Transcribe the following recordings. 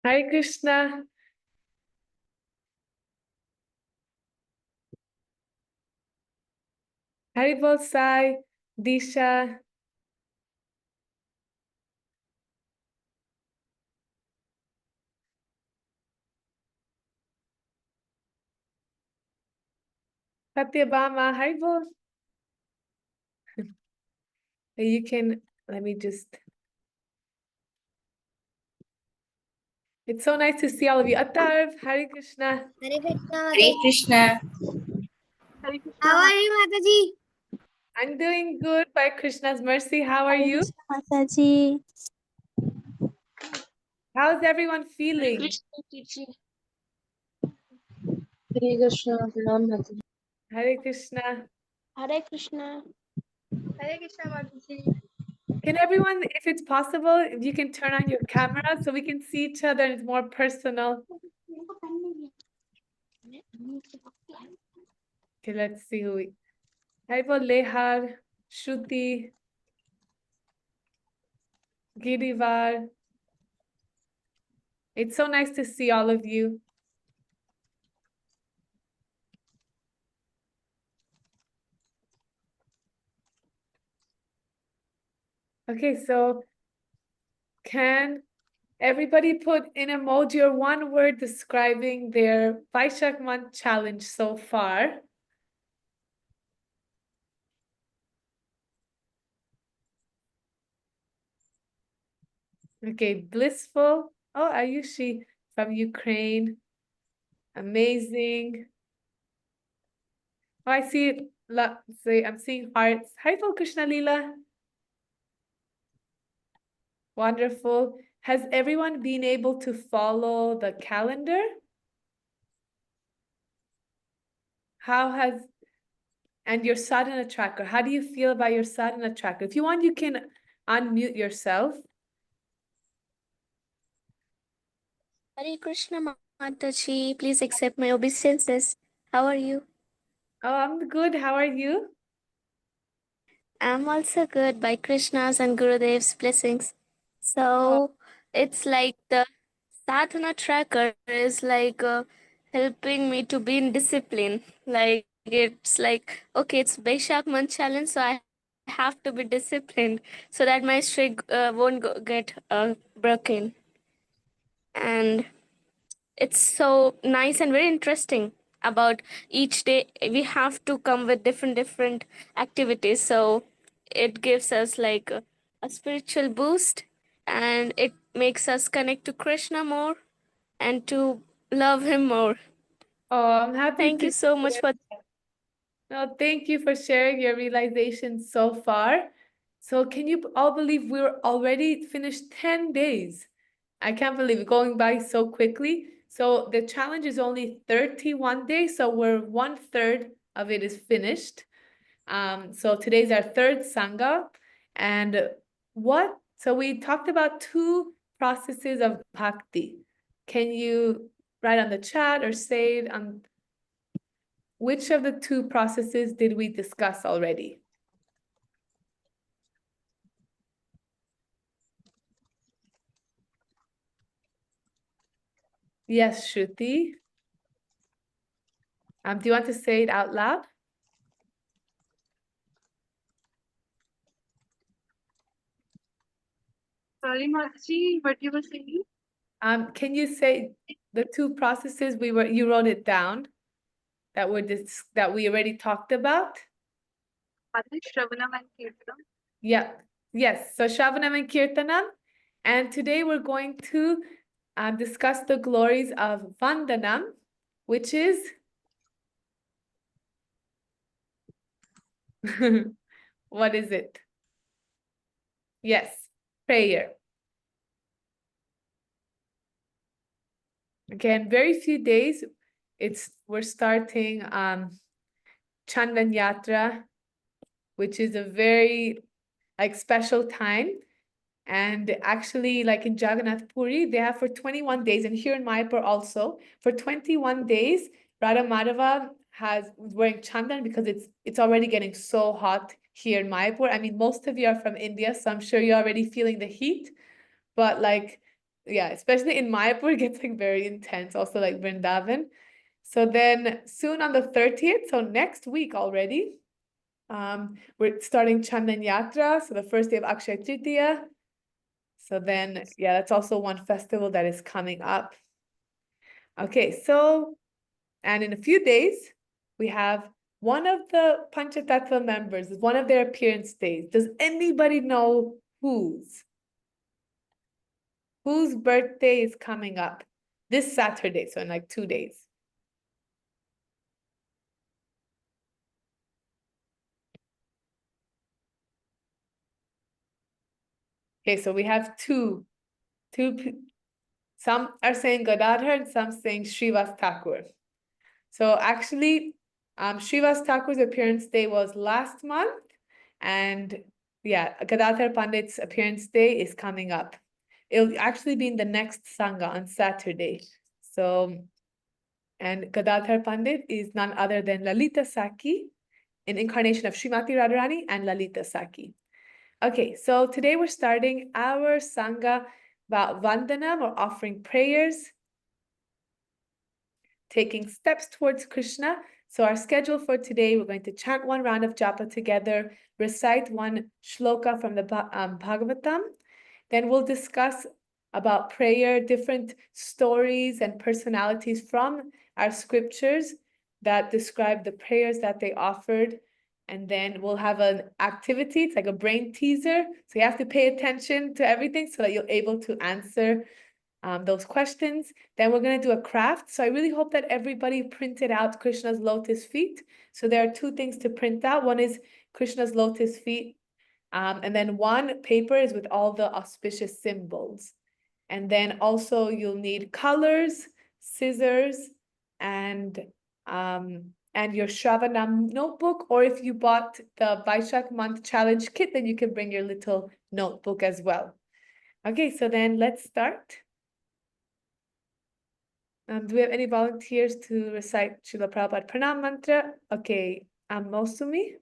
Hare Krishna. Haribol Sai, Disha. Satyabama, Haribol. You can, let me just. It's so nice to see all of you. Atarv, Hare Krishna. Hare Krishna. Hare Krishna. Hare Krishna. How are you, Mataji? I'm doing good by Krishna's mercy. How are you? Mataji. How's everyone feeling? Hare Krishna. Pranam Mataji. Hare Krishna. Hare Krishna. Hare Krishna Mataji. Can everyone, if it's possible, if you can turn on your camera so we can see each other and it's more personal. Okay, let's see who we. Haribol Lehar, Shruti, Girivar. It's so nice to see all of you. Okay, so can everybody put an emoji or one word describing their Baishak month challenge so far? Okay, blissful. Oh, Ayushi from Ukraine. Amazing. Oh, I see it. I'm seeing hearts. Hi, Krishna Lila. Wonderful. Has everyone been able to follow the calendar? How has, and your sadhana tracker, how do you feel about your sadhana tracker? If you want, you can unmute yourself. Hare Krishna, Mataji. Please accept my obeisances. How are you? Oh, I'm good. How are you? I'm also good by Krishna's and Gurudev's blessings. So it's like the sadhana tracker is like helping me to be in discipline. Like it's like, okay, it's Baishak month challenge, so I have to be disciplined so that my streak won't get broken. And it's so nice and very interesting about each day we have to come with different activities, so it gives us like a spiritual boost, and it makes us connect to Krishna more and to love him more. Oh, I'm happy Thank to you so much hear. for No, thank you for sharing your realizations so far. So can you all believe we're already finished 10 days? I can't believe it going by so quickly. So the challenge is only 31 days, so we're 1/3 of it is finished. So today's our third Sanga. And so we talked about two processes of bhakti. Can you write on the chat or say it on which of the two processes did we discuss already? Yes, Shruti. Do you want to say it out loud? Sorry, Mataji, what you were saying? Can you say the two processes you wrote it down that we already talked about? Shravanam and Kirtanam. Yeah. Yes. So Shravanam and Kirtanam. And today we're going to discuss the glories of vandanam, which is what is it? Yes, prayer. Again, very few days. We're starting Chandan Yatra, which is a very special time. And actually, like in Jagannath Puri, they have for 21 days, and here in Mayapur also, for 21 days, Radha Madhava has wearing chandan because it's already getting so hot here in Mayapur. I mean, most of you are from India, so I'm sure you're already feeling the heat. But like yeah, especially in Mayapur, it gets like very intense, also like Vrindavan. So then soon on the 30th, so next week already, we're starting Chandan Yatra, so the first day of Akshaya Tritiya. So then, yeah, that's also one festival that is coming up. Okay, so, and in a few days, we have one of the Panchatattva members, one of their appearance days. Does anybody know whose? Whose birthday is coming up this Saturday, so in like 2 days? Okay, so we have two. Some are saying Gadadhar and some saying Srivas Thakur. So actually, Srivas Thakur's appearance day was last month, and yeah, Gadadhar Pandit's appearance day is coming up. It'll actually be in the next Sanga on Saturday. So, and Gadadhar Pandit is none other than Lalita Saki, an incarnation of Srimati Radharani and Lalita Saki. Okay, so today we're starting our Sangha about vandanam, or offering prayers, taking steps towards Krishna. So our schedule for today, we're going to chant one round of japa together, recite one shloka from the Bhagavatam. Then we'll discuss about prayer, different stories and personalities from our scriptures that describe the prayers that they offered. And then we'll have an activity, it's like a brain teaser. So you have to pay attention to everything so that you're able to answer those questions. Then we're going to do a craft. So I really hope that everybody printed out Krishna's lotus feet. So there are two things to print out. One is Krishna's lotus feet. And then one paper is with all the auspicious symbols. And then also you'll need colors, scissors, and your Shravanam notebook. Or if you bought the Baishak month challenge kit, then you can bring your little notebook as well. Okay, so then let's start. Do we have any volunteers to recite Srila Prabhupada Pranam Mantra? Okay, Mosumi.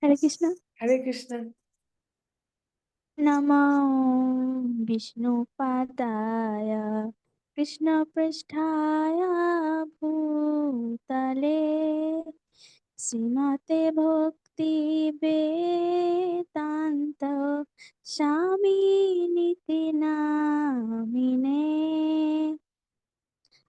Hare Krishna. Hare Krishna. Namo Vishnu Padaya Krishna Pristhaya Bhutale Srimate Bhakti Vedanta Swami Niti Namine.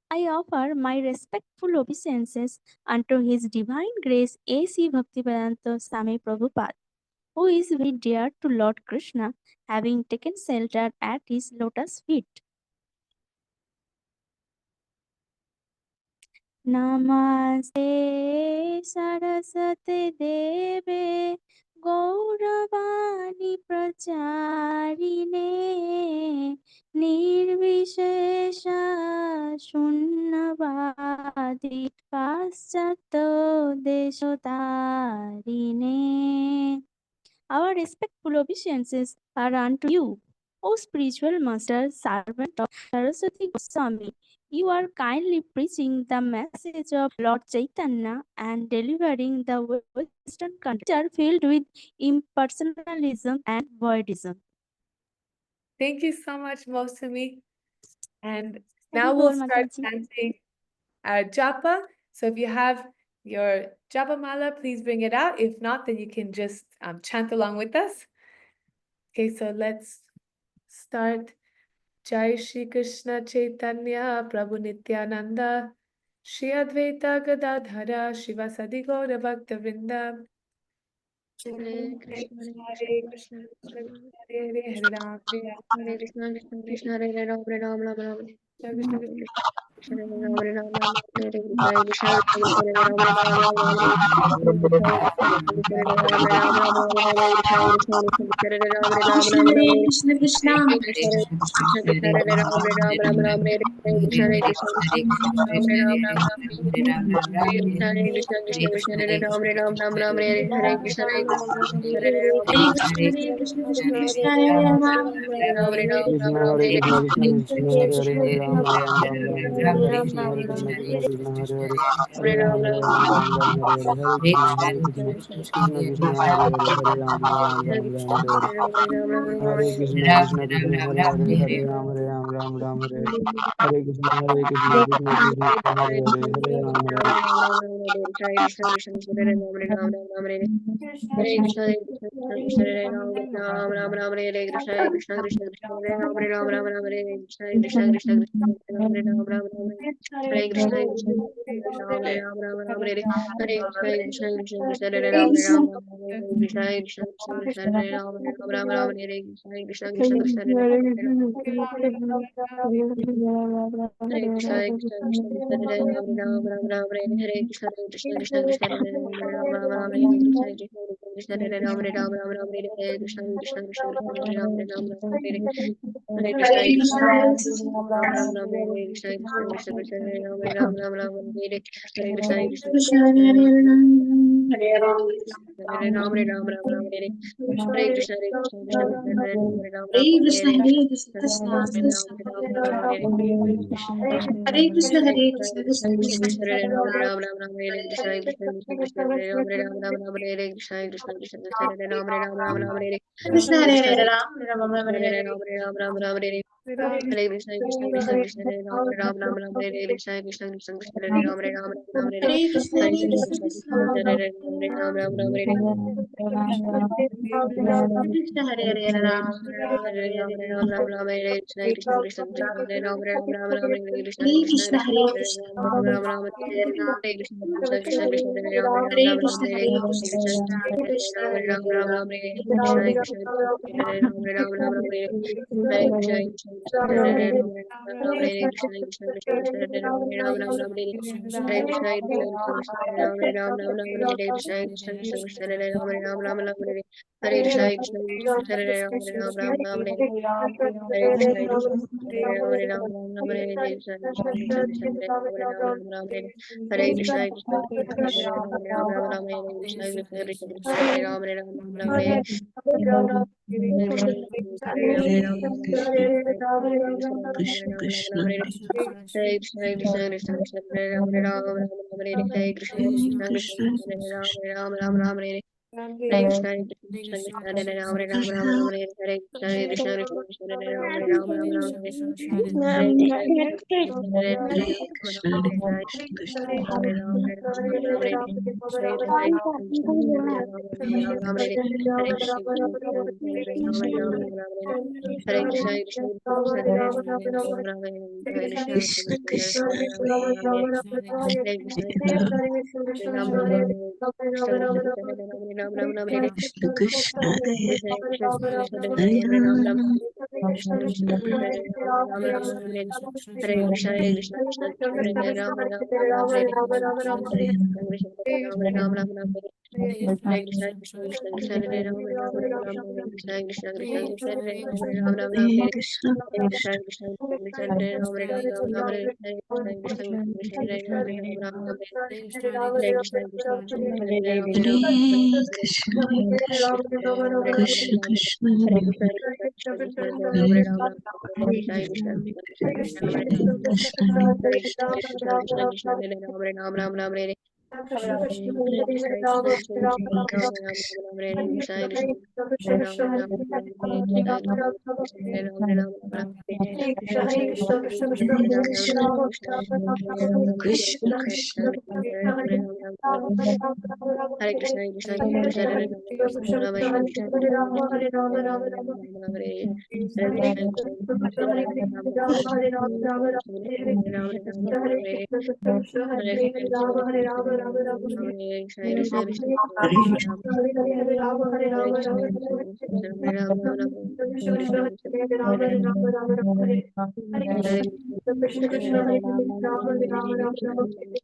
I offer my respectful obeisances unto His Divine Grace A.C. Bhaktivedanta Swami Prabhupada, who is very dear to Lord Krishna, having taken shelter at his lotus feet. Namaste Saraswati Deve Gauravani Pracharine Nirvishesha Shunnavadi Paschatto Deshodarine. Our respectful obeisances are unto you, O spiritual master, servant of Saraswati Goswami. You are kindly preaching the message of Lord Chaitanya and delivering the Western countries are filled with impersonalism and voidism. Thank you so much, Mosumi. And now we'll start chanting our japa. So if you have your japa mala, please bring it out. If not, then you can just chant along with us. Okay, so let's start. Jai Shri Krishna Chaitanya Prabhu Nityananda Shri Advaita Gadadhara Shivasadi Gaura Bhakta Vrinda. Hare Krishna, Hare Krishna, Krishna Krishna, Hare Hare, Hare Ram, Hare Ram, Hare Krishna, Krishna Krishna, Hare Hare, Ram Ram, Ram Ram, Krishna Krishna, Krishna Krishna Hare Ram Ram, Hare Hare Krishna, Krishna Hare Ram Ram, Ram Ram, Hare Krishna, Ram Ram, Hare Krishna, Hare Ram Ram, Ram Krishna Krishna Hare Krishna, Krishna Krishna Hare Hare Krishna Ram Ram, Ram Ram, Hare Krishna, Hare Krishna, Ram Ram, Ram Ram, Hare Krishna, Krishna Krishna, Hare Ram Ram, Ram Ram, Hare Krishna, Hare Hare Krishna Krishna Krishna Hare Rama Hare Rama Rama Rama Hare Hare Ram Ram Ram Ram Ram Hare Hare Krishna Hare Krishna Krishna Krishna Hare Hare Hare Ram Hare Ram Ram Ram Hare Hare Hare Krishna Krishna Krishna Hare Hare Hare Ram Ram Ram Ram Hare Hare Hare Krishna Krishna Krishna Hare Hare Hare Ram Ram Ram Hare Hare Hare Krishna Krishna Krishna Hare Hare Hare Ram Hare Hare Krishna, Hare Krishna, Krishna, Hare Krishna, Krishna Krishna, Hare Ram, Ram Ram, Hare Krishna, Hare Krishna, Krishna Krishna, Hare Ram, Ram Ram, Hare Krishna, Hare Krishna, Krishna Krishna, Hare Ram, Ram Ram, Hare Krishna, Hare Krishna, Hare Ram, Ram Ram, Hare Krishna, Krishna Krishna, Hare Ram, Ram Ram, Hare Krishna, Hare Krishna, Krishna Krishna, Hare Ram, Ram Ram, Hare Krishna, Krishna Krishna, Hare Hare Krishna, Hare Krishna, Krishna Krishna, Hare Ram, Ram Ram, Hare Krishna, Krishna Krishna, Krishna Hare Ram, Ram Ram, Hare Krishna, Krishna Hare Ram, Ram Ram, Hare Krishna, Krishna Krishna, Hare Ram, Ram Ram, Hare Krishna, Hare Krishna Krishna, Hare Ram Ram Ram, Hare Krishna, Krishna Krishna, Krishna Hare Ram, Ram Ram, Hare Krishna, Krishna Krishna, Hare Ram, Hare Ram, Hare Ram, Ram Ram, Hare Krishna, Krishna Krishna, Krishna Hare Ram, Ram Ram, Hare Krishna, Hare Hare Krishna, Krishna, Krishna Krishna, Ram Hare Ram, Ram, Hare Hare Krishna, Hare Hare Krishna, Krishna, Krishna Krishna Krishna, Krishna, Krishna Hare Hare Ram, Ram, Ram Ram, Hare Krishna, Krishna Krishna, Krishna Hare Ram, Ram Ram, Hare Krishna, Krishna Krishna, Krishna Hare Ram, Ram Ram, Hare Krishna, Hare Hare Krishna, Hare Ram, Hare Ram, Hare Hare Hare Ram, Ram Ram, Hare Hare Krishna, Krishna Krishna, Krishna Hare Ram, Ram Ram, Hare Krishna, Krishna Krishna, Krishna Hare Ram, Ram Ram, Hare Hare Krishna, Hare Hare Krishna, Krishna, Krishna Krishna Krishna, Hare Ram, Ram Ram, Hare Krishna, Hare Hare Ram, Hare Ram, Ram Ram, Hare Krishna, Krishna Krishna, Krishna Hare Ram, Ram Ram, Hare Krishna, Hare Krishna Krishna, Krishna, Hare Hare Krishna, Ram, Ram Ram, Hare Ram, Hare Krishna, Krishna Krishna, Krishna Hare Ram, Hare Ram Krishna, Ram, Hare Hare Krishna, Krishna, Krishna Hare Krishna, Ram, Hare Ram Hare Ram, Ram, Hare Krishna, Krishna Krishna, Hare Ram, Ram Ram, Hare Krishna, Krishna Krishna, Hare Ram, Ram Hare Krishna, Krishna Krishna, Krishna Hare Ram, Ram Ram, Hare Krishna, Krishna Krishna, Krishna Hare Ram, Ram Ram, Hare Krishna, Krishna Krishna, Krishna Hare Ram, Ram Ram, Hare Krishna, Krishna Krishna, Hare Ram, Ram Ram, Hare Krishna, Krishna Hare Ram, Ram Ram, Hare Krishna, Krishna Krishna, Krishna Hare Ram, Ram Ram, Hare Krishna, Krishna Krishna, Hare Ram, Ram Ram, Hare Krishna, Krishna Krishna, Krishna Hare Ram, Ram Ram, Hare Hare Krishna, Krishna Hare Ram, Hare Ram Ram, Krishna, Hare Krishna, Krishna Ram Krishna, Ram, Hare Hare Krishna, Krishna Krishna, Krishna Hare Ram, Ram Ram, Hare Krishna, Krishna, Krishna Krishna, Krishna, Hare Ram, Ram Ram, Hare Krishna, Krishna Krishna, Hare Ram, Ram Ram, Krishna, Hare Krishna, Krishna Krishna, Hare Ram, Ram Ram, Hare Hare Krishna, Krishna Krishna, Hare Ram, Krishna, Hare Krishna, Krishna Hare Ram, Ram Hare Hare Krishna, Krishna Krishna, Hare Ram, Ram Hare Hare Krishna, Krishna Krishna, Hare Ram, Ram Hare Krishna, Krishna Krishna, Hare Ram, Ram Hare Krishna, Krishna Krishna, Krishna, Krishna, Hare Ram, Ram Hare Hare Krishna, Krishna Hare Hare Ram, Ram Ram, Krishna Krishna, Krishna Hare Ram, Hare Krishna, Krishna, Hare Krishna, Krishna Krishna, Hare Hare Ram, Ram Rama, Krishna Krishna, Krishna Hare Ram, Ram Hare Krishna, Hare Krishna, Krishna Krishna, Hare Ram, Ram Hare Hare Krishna, Krishna Ram Ram, Hare Krishna, Krishna Krishna, Krishna Hare Ram, Ram Hare Krishna, Krishna Krishna, Krishna Hare Ram, Hare Hare Krishna, Hare Krishna, Krishna Krishna, Hare Ram, Ram Hare Krishna, Krishna Krishna, Hare Ram, Hare Krishna, Krishna Krishna, Hare Ram, Ram Hare Krishna, Hare Krishna, Krishna Krishna, Hare Hare Krishna, Krishna Krishna, Hare Ram, Hare Ram Hare Krishna, Krishna Krishna, Hare Ram, Hare Krishna, Hare Hare Krishna, Krishna Krishna, Krishna Hare Ram, Hare Hare Krishna, Krishna Krishna, Krishna Hare Ram, Hare Krishna, Krishna Hare Ram, Hare Krishna, Krishna Hare Ram, Hare Krishna, Krishna Krishna, Hare Hare Krishna, Ram, Krishna Hare Ram, Hare Krishna Krishna, Krishna, Krishna Krishna, Hare Ram, Hare Krishna, Krishna Krishna, Hare Ram, Hare Krishna, Hare Krishna, Krishna Krishna, Hare Ram, Hare Hare Krishna, Krishna Krishna, Hare Krishna, Krishna Krishna, Hare Hare Ram, Hare Krishna, Krishna Krishna, Hare Ram, Hare Krishna, Krishna Hare Ram, Hare Krishna, Krishna Hare Ram, Hare Krishna, Krishna Hare Ram, Hare Krishna, Krishna Krishna, Hare Ram, Hare Krishna, Krishna Krishna, Ram Hare Krishna, Krishna Krishna, Hare Ram, Krishna Krishna, Krishna,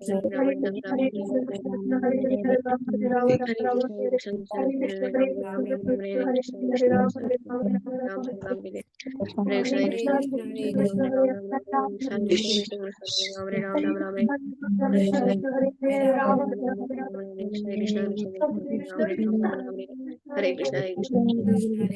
Krishna Krishna, Hare Ram, Hare Krishna, Krishna Krishna, Hare Krishna, Krishna Krishna, Hare Ram, Hare Krishna, Krishna Krishna, Hare Ram, Hare Krishna, Hare Krishna, Hare Krishna, Krishna Ram Ram Krishna, Hare Hare Hare, Hare Ram, Hare Krishna, Hare Krishna, Krishna Krishna, Hare Hare Ram Krishna, Ram Hare Ram Krishna, Ram Krishna Hare Krishna, Hare Hare Krishna, Hare, Krishna Krishna, Hare Ram Ram Ram Hare Hare Krishna, Hare Krishna Krishna, Krishna, Hare Hare Hare, Krishna, Hare Ram Ram Ram Hare Hare Krishna, Krishna, Hare Ram Krishna, Ram Ram Hare Hare Krishna, Krishna Ram Hare Krishna, Krishna Krishna, Ram Ram Ram Hare Hare Hare Krishna, Hare Krishna, Krishna, Krishna Krishna Krishna, Krishna, Ram Hare Hare, Ram Hare Ram, Ram Ram, Hare Hare, Hare Krishna, Hare Krishna, Hare Krishna Krishna, Krishna, Krishna Krishna Krishna, Hare Ram Ram, Ram Hare Ram Ram, Hare Ram Krishna, Ram, Krishna Krishna, Hare Krishna, Krishna Ram Krishna, Hare Hare Krishna, Hare, Hare Ram, Krishna Krishna, Hare Ram Ram Hare Hare Krishna, Hare Hare Krishna, Krishna, Krishna Krishna Krishna, Hare Krishna, Hare, Ram, Hare Hare Hare Hare, Hare Krishna, Hare Krishna, Krishna Krishna, Hare Hare, Krishna Krishna, Krishna Hare Hare Krishna, Hare Krishna, Krishna Hare Krishna, Krishna, Hare Hare Hare, Krishna, Ram, Krishna Ram, Hare Hare Ram, Hare, Ram Ram Hare Krishna, Hare Krishna, Ram Ram Hare Krishna, Krishna Krishna Hare Hare Krishna, Ram, Hare Ram Krishna, Ram Krishna Hare Hare Hare, Hare Ram, Hare Krishna, Krishna Krishna, Hare Hare Krishna, Hare Krishna Krishna Krishna, Hare Krishna Hare, Krishna Hare Ram, Hare Ram, Hare Ram Ram Hare Hare Hare Krishna, Krishna, Hare Hare Krishna, Krishna, Krishna Krishna Krishna, Krishna Hare Hare, Hare Ram, Hare Ram, Hare Krishna, Hare Krishna Krishna, Krishna Hare Krishna, Krishna Krishna, Hare Hare, Hare Ram, Hare Hare Krishna, Hare, Hare Hare Ram, Krishna, Hare Krishna, Krishna Krishna, Hare Hare, Hare Ram, Hare Hare Ram, Krishna, Krishna Krishna, Hare Hare Krishna, Hare Ram, Krishna, Krishna Krishna, Hare Hare Krishna, Hare, Hare Krishna Ram, Hare Krishna, Ram, Hare Ram, Ram Hare Hare Krishna, Hare Krishna, Hare Krishna Krishna, Krishna, Hare Krishna Hare, Krishna, Hare Krishna Ram, Hare Hare Ram, Ram, Ram Ram Ram Ram, Hare Hare Hare Hare Krishna, Krishna, Krishna Hare Krishna, Krishna, Krishna Krishna Krishna, Krishna, Hare Hare Hare, Ram, Ram Hare Ram Ram, Hare Ram, Ram Hare Ram, Krishna, Hare Krishna Krishna, Hare Krishna, Krishna Krishna, Hare Hare, Hare Ram, Hare Ram, Ram Hare Ram, Ram, Ram Ram Hare Hare Krishna, Hare Hare Krishna, Krishna, Krishna Krishna Krishna, Krishna, Hare Krishna Hare, Hare Hare Ram, Ram, Hare Hare Ram, Ram, Ram Ram Ram, Hare Hare, Krishna, Hare Krishna Krishna, Hare Hare Ram, Krishna, Krishna Krishna Ram, Krishna, Ram Hare Hare, Ram, Hare Ram, Ram Ram, Hare Hare, Hare Krishna, Hare Hare Krishna, Krishna, Krishna Krishna Krishna, Krishna, Hare Hare Ram, Hare, Hare Hare Ram, Ram, Ram Hare Ram, Ram, Ram Krishna Ram, Krishna, Hare Hare, Krishna Hare Ram Krishna, Ram, Hare Hare Krishna, Krishna Krishna, Hare Hare, Hare Ram, Hare Ram, Ram Hare Ram, Krishna, Hare Hare, Krishna Krishna, Hare Krishna Krishna, Hare Hare Ram, Krishna, Hare Krishna Ram, Krishna, Hare Hare Hare Ram, Krishna, Hare Krishna, Hare Krishna, Krishna Krishna, Hare Hare, Hare Ram, Ram Ram, Hare Krishna, Hare Krishna, Krishna Krishna, Hare Hare, Hare Ram, Ram Ram, Hare Hare, Hare Krishna, Hare Krishna, Krishna Krishna, Hare Hare, Hare Ram, Ram Ram, Hare Hare, Hare Krishna, Hare Krishna, Krishna Krishna, Hare Hare, Hare Ram, Ram Ram, Hare Hare, Hare Krishna, Hare Krishna, Krishna Krishna, Hare Hare, Hare Ram, Ram Ram, Hare Hare, Hare Krishna, Hare Krishna, Krishna Krishna, Hare Hare, Hare Ram Ram, Hare Hare, Hare Krishna, Hare Krishna, Krishna Krishna, Hare Hare, Hare Ram, Ram, Hare Hare, Jai Shri Radha Krishna.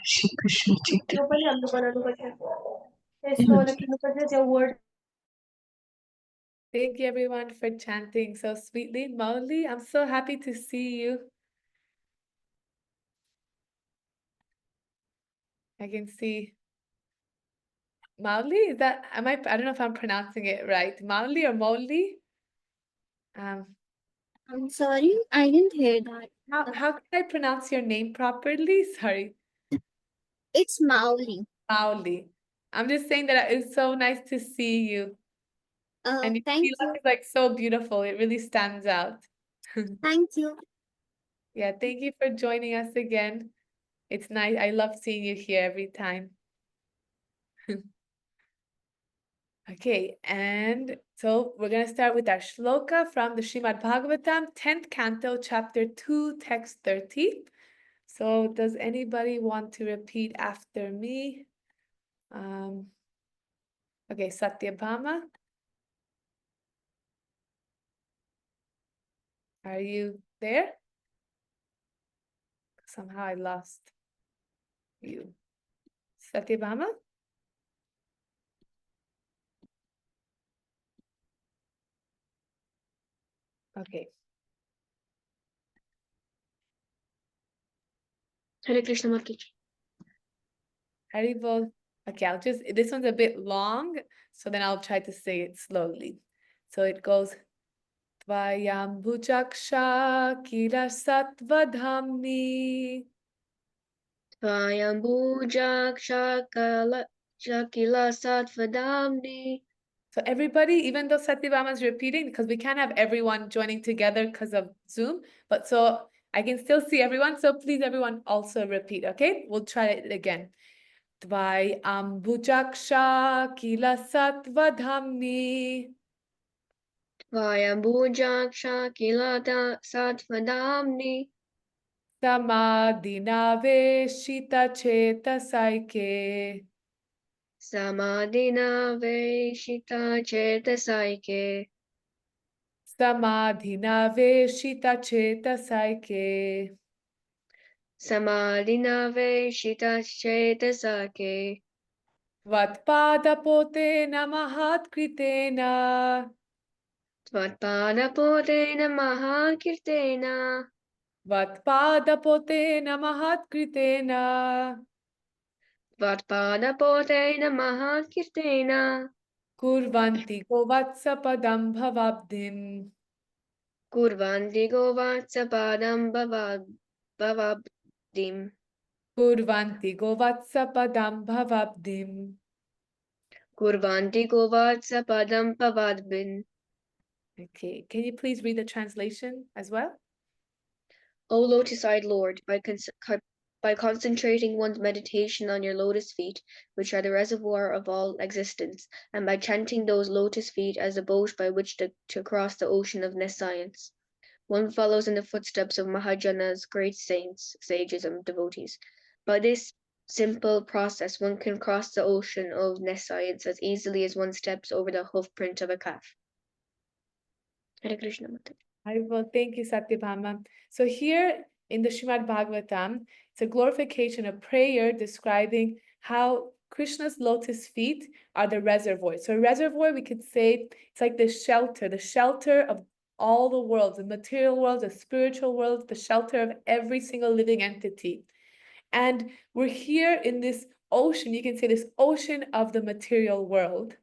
Shri Krishna Chaitanya. Thank you everyone for chanting so sweetly. Mauli, I'm so happy to see you. I can see Mauli, is that I don't know if I'm pronouncing it right. Mauli or Mauli? I'm sorry, I didn't hear that. How can I pronounce your name properly? Sorry. It's Mauli. Mauli. I'm just saying that it's so nice to see you. And your Thank tilak you. is like so beautiful. It really stands out. Thank you. Yeah, thank you for joining us again. It's nice. I love seeing you here every time. Okay, and so we're going to start with our shloka from the Srimad Bhagavatam, 10th canto, chapter 2, text 30. So does anybody want to repeat after me? Okay, Satyabhama, are you there? Somehow I lost you. Satyabhama? Okay. Hare Krishna, Mataji. Haribol. Okay, this one's a bit long, so then I'll try to say it slowly. So it goes, Tvayam bhujaksha kila sattvadhamni. Tvayambujak Shakila Satvadamni. So everybody, even though Satyabhama is repeating, because we can't have everyone joining together because of Zoom, but so I can still see everyone, so please everyone also repeat, okay? We'll try it again. Tvayam bhujaksha kila sattvadhamni. Tvayambujak Shakila Satvadamni. Samadhinaveshita chetasaike. Samadhina Veshita Chetasaike. Samadhinaveshita chetasaike. Samadhina Veshita Chetasake. Vatpada pote namahat kritena. Tvatpadapotena mahakirtena. Vatpadapotena mahatkritena. Tvatpadapotena mahakirtena. Kurvanti govatsapadam bhavabdim. Kurvanti govatsapadam bhavabdim. Kurvanti govatsapadam bhavabdim. Kurvanti govatsapadam bhavabdim. Okay, can you please read the translation as well? O lotus-eyed Lord, by concentrating one's meditation on your lotus feet, which are the reservoir of all existence, and by chanting those lotus feet as a boat by which to cross the ocean of nescience, one follows in the footsteps of Mahajanas, great saints, sages, and devotees. By this simple process, one can cross the ocean of nescience as easily as one steps over the hoof print of a calf. Hare Krishna Mata. Thank you, Satyabhama. So here in the Srimad Bhagavatam, it's a glorification, a prayer describing how Krishna's lotus feet are the reservoir. So a reservoir, we could say, it's like the shelter of all the worlds, the material world, the spiritual world, the shelter of every single living entity. And we're here in this ocean, you can say this ocean of the material world.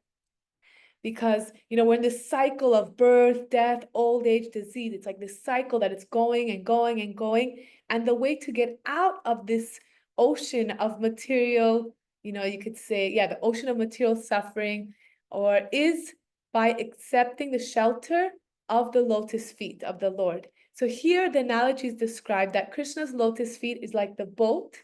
Because, we're in this cycle of birth, death, old age, disease. It's like this cycle that it's going and going and going. And the way to get out of this ocean of material, you could say, the ocean of material suffering, is by accepting the shelter of the lotus feet of the Lord. So here the analogy is described that Krishna's lotus feet is like the boat,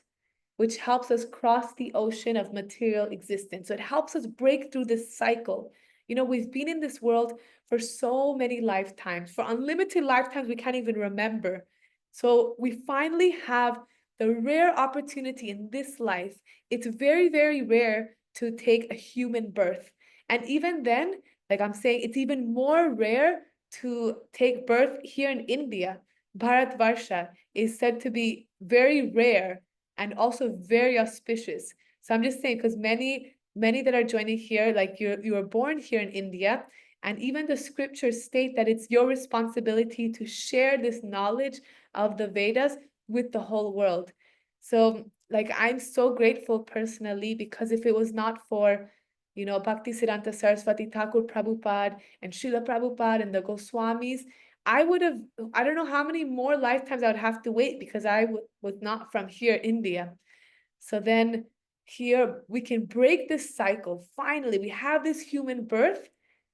which helps us cross the ocean of material existence. So it helps us break through this cycle. We've been in this world for so many lifetimes, for unlimited lifetimes we can't even remember. So we finally have the rare opportunity in this life. It's very, very rare to take a human birth. And even then, like I'm saying, it's even more rare to take birth here in India. Bharatvarsha is said to be very rare and also very auspicious. So I'm just saying, because many that are joining here, like you were born here in India, and even the scriptures state that it's your responsibility to share this knowledge of the Vedas with the whole world. So like I'm so grateful personally, because if it was not for Bhakti Siddhanta Saraswati Thakur Prabhupada and Srila Prabhupada and the Goswamis, I don't know how many more lifetimes I would have to wait, because I was not from here, India. So then here we can break this cycle. Finally, we have this human birth.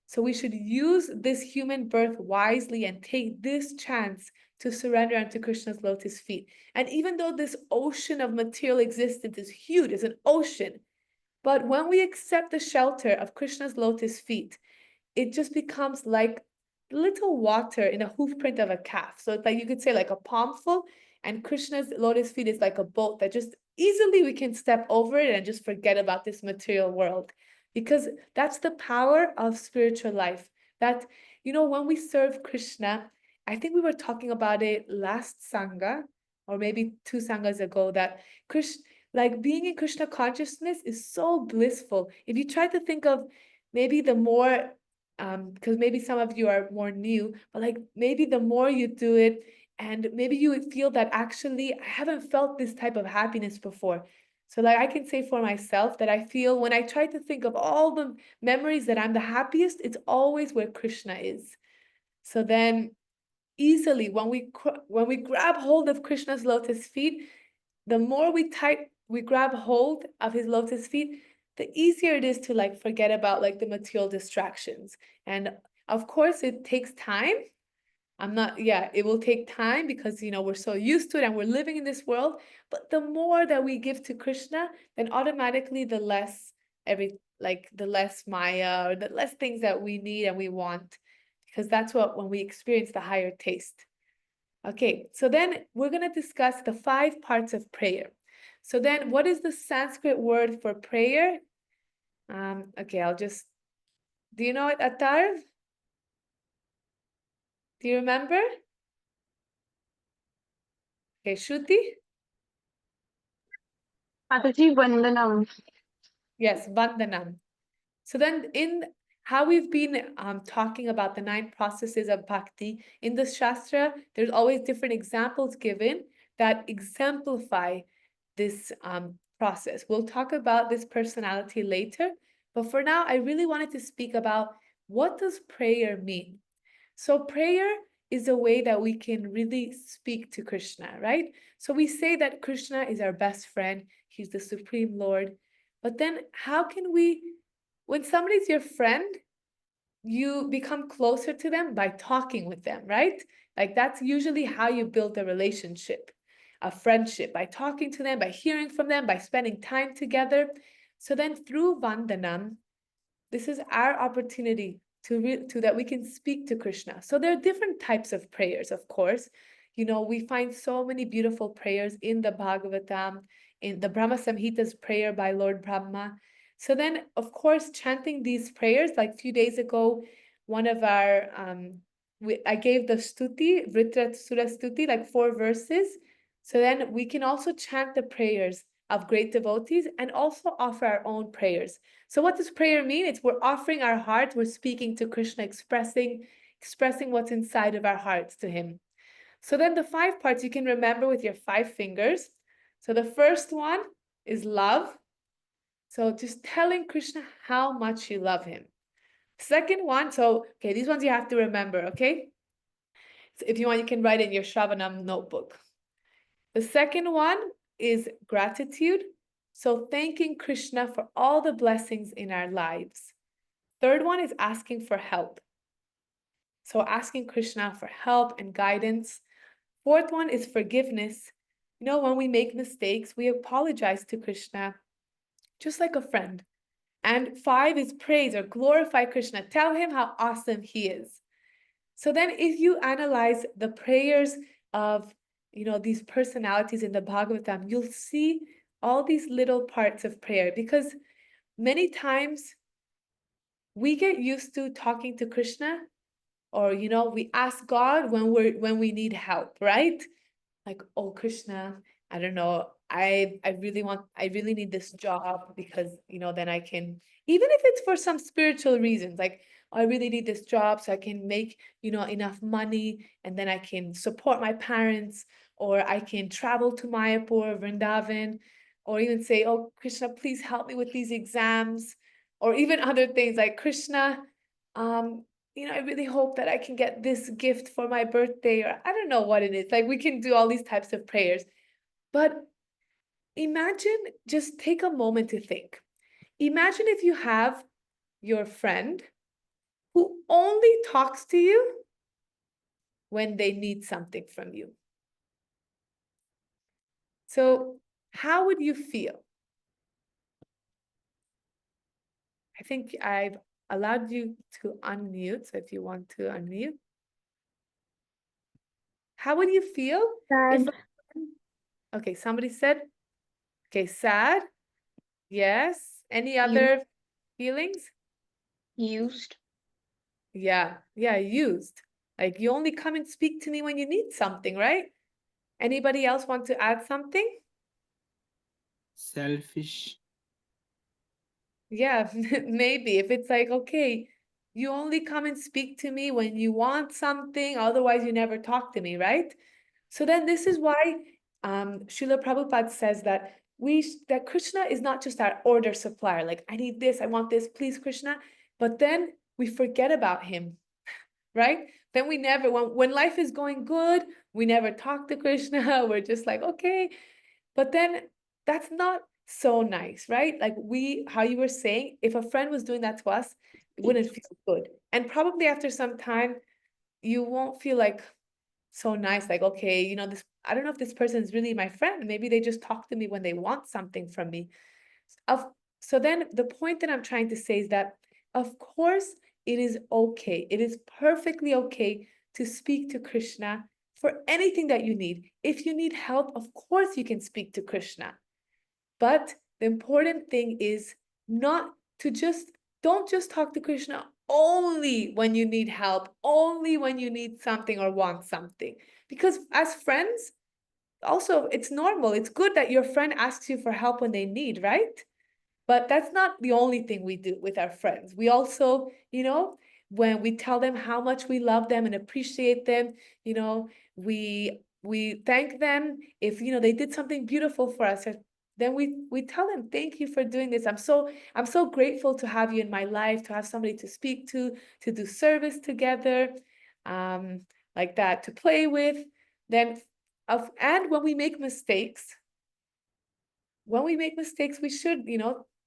So we should use this human birth wisely and take this chance to surrender unto Krishna's lotus feet. And even though this ocean of material existence is huge, it's an ocean, but when we accept the shelter of Krishna's lotus feet, it just becomes like little water in a hoof print of a calf. So it's like, you could say like a palmful, and Krishna's lotus feet is like a boat that just easily we can step over it and just forget about this material world. Because that's the power of spiritual life. That, when we serve Krishna, I think we were talking about it last Sanga, or maybe 2 Sangas ago, that Krishna, like being in Krishna consciousness is so blissful. If you try to think of maybe the more, because maybe some of you are more new, but like maybe the more you do it, and maybe you would feel that actually I haven't felt this type of happiness before. So like I can say for myself that I feel when I try to think of all the memories that I'm the happiest, it's always where Krishna is. So then easily when we grab hold of Krishna's lotus feet, the more we grab hold of his lotus feet, the easier it is to like forget about like the material distractions. And of course it takes time. It will take time, because we're so used to it and we're living in this world. But the more that we give to Krishna, then automatically the less Maya, or the less things that we need and we want, because that's when we experience the higher taste. Okay, so then we're going to discuss the 5 parts of prayer. So then what is the Sanskrit word for prayer? Okay, do you know it, Atar? Do you remember? Okay, Shruti? Mataji, vandanam. Yes, vandanam. So then how we've been talking about the 9 processes of bhakti in the Shastra, there's always different examples given that exemplify this process. We'll talk about this personality later, but for now, I really wanted to speak about what does prayer mean? So prayer is a way that we can really speak to Krishna, right? So we say that Krishna is our best friend, he's the Supreme Lord, but then how can we, when somebody's your friend, you become closer to them by talking with them, right? Like that's usually how you build a relationship, a friendship, by talking to them, by hearing from them, by spending time together. So then through vandanam, this is our opportunity to that we can speak to Krishna. So there are different types of prayers, of course. You know, we find so many beautiful prayers in the Bhagavatam, in the Brahma Samhita's prayer by Lord Brahma. So then, of course, chanting these prayers, like a few days ago, one of our, I gave the stuti, Vritra Sura stuti, like 4 verses. So then we can also chant the prayers of great devotees and also offer our own prayers. So what does prayer mean? It's we're offering our heart, we're speaking to Krishna, expressing what's inside of our hearts to him. So then the 5 parts you can remember with your 5 fingers. So the first one is love. So just telling Krishna how much you love him. Second one, so okay, these ones you have to remember, okay? So if you want, you can write in your Shravanam notebook. The second one is gratitude. So thanking Krishna for all the blessings in our lives. Third one is asking for help. So asking Krishna for help and guidance. Fourth one is forgiveness. You know, when we make mistakes, we apologize to Krishna, just like a friend. And 5 is praise or glorify Krishna. Tell him how awesome he is. So then if you analyze the prayers of, you know, these personalities in the Bhagavatam, you'll see all these little parts of prayer, because many times we get used to talking to Krishna, or, you know, we ask God when we need help, right? Like, oh, Krishna, I don't know, I really need this job because, you know, then I can, even if it's for some spiritual reasons, like, I really need this job so I can make, you know, enough money, and then I can support my parents, or I can travel to Mayapur, Vrindavan, or even say, oh, Krishna, please help me with these exams, or even other things like, Krishna, you know, I really hope that I can get this gift for my birthday, or I don't know what it is. Like, we can do all these types of prayers. But imagine, just take a moment to think. Imagine if you have your friend who only talks to you when they need something from you. So how would you feel? I think I've allowed you to unmute, so if you want to unmute. How would you feel if... Okay, somebody said, okay, sad. Yes. Any other feelings? Used. Yeah, used. Like, you only come and speak to me when you need something, right? Anybody else want to add something? Selfish. Yeah, maybe. If it's like, okay, you only come and speak to me when you want something, otherwise you never talk to me, right? So then this is why Srila Prabhupada says that that Krishna is not just our order supplier, like, I need this, I want this, please Krishna, but then we forget about him, right? Then we never, when life is going good, we never talk to Krishna, we're just like, okay, but then that's not so nice, right? Like, how you were saying, if a friend was doing that to us, it wouldn't feel good. And probably after some time, you won't feel like so nice, like, okay, you know, this, I don't know if this person is really my friend. Maybe they just talk to me when they want something from me. So then the point that I'm trying to say is that, of course, it is okay. It is perfectly okay to speak to Krishna for anything that you need. If you need help, of course you can speak to Krishna. But the important thing is not to don't just talk to Krishna only when you need help, only when you need something or want something. Because as friends, also, it's normal. It's good that your friend asks you for help when they need, right? But that's not the only thing we do with our friends. We also, when we tell them how much we love them and appreciate them, we thank them if they did something beautiful for us. Then we tell them, thank you for doing this. I'm so grateful to have you in my life, to have somebody to speak to do service together, like that, to play with. And when we make mistakes, we should,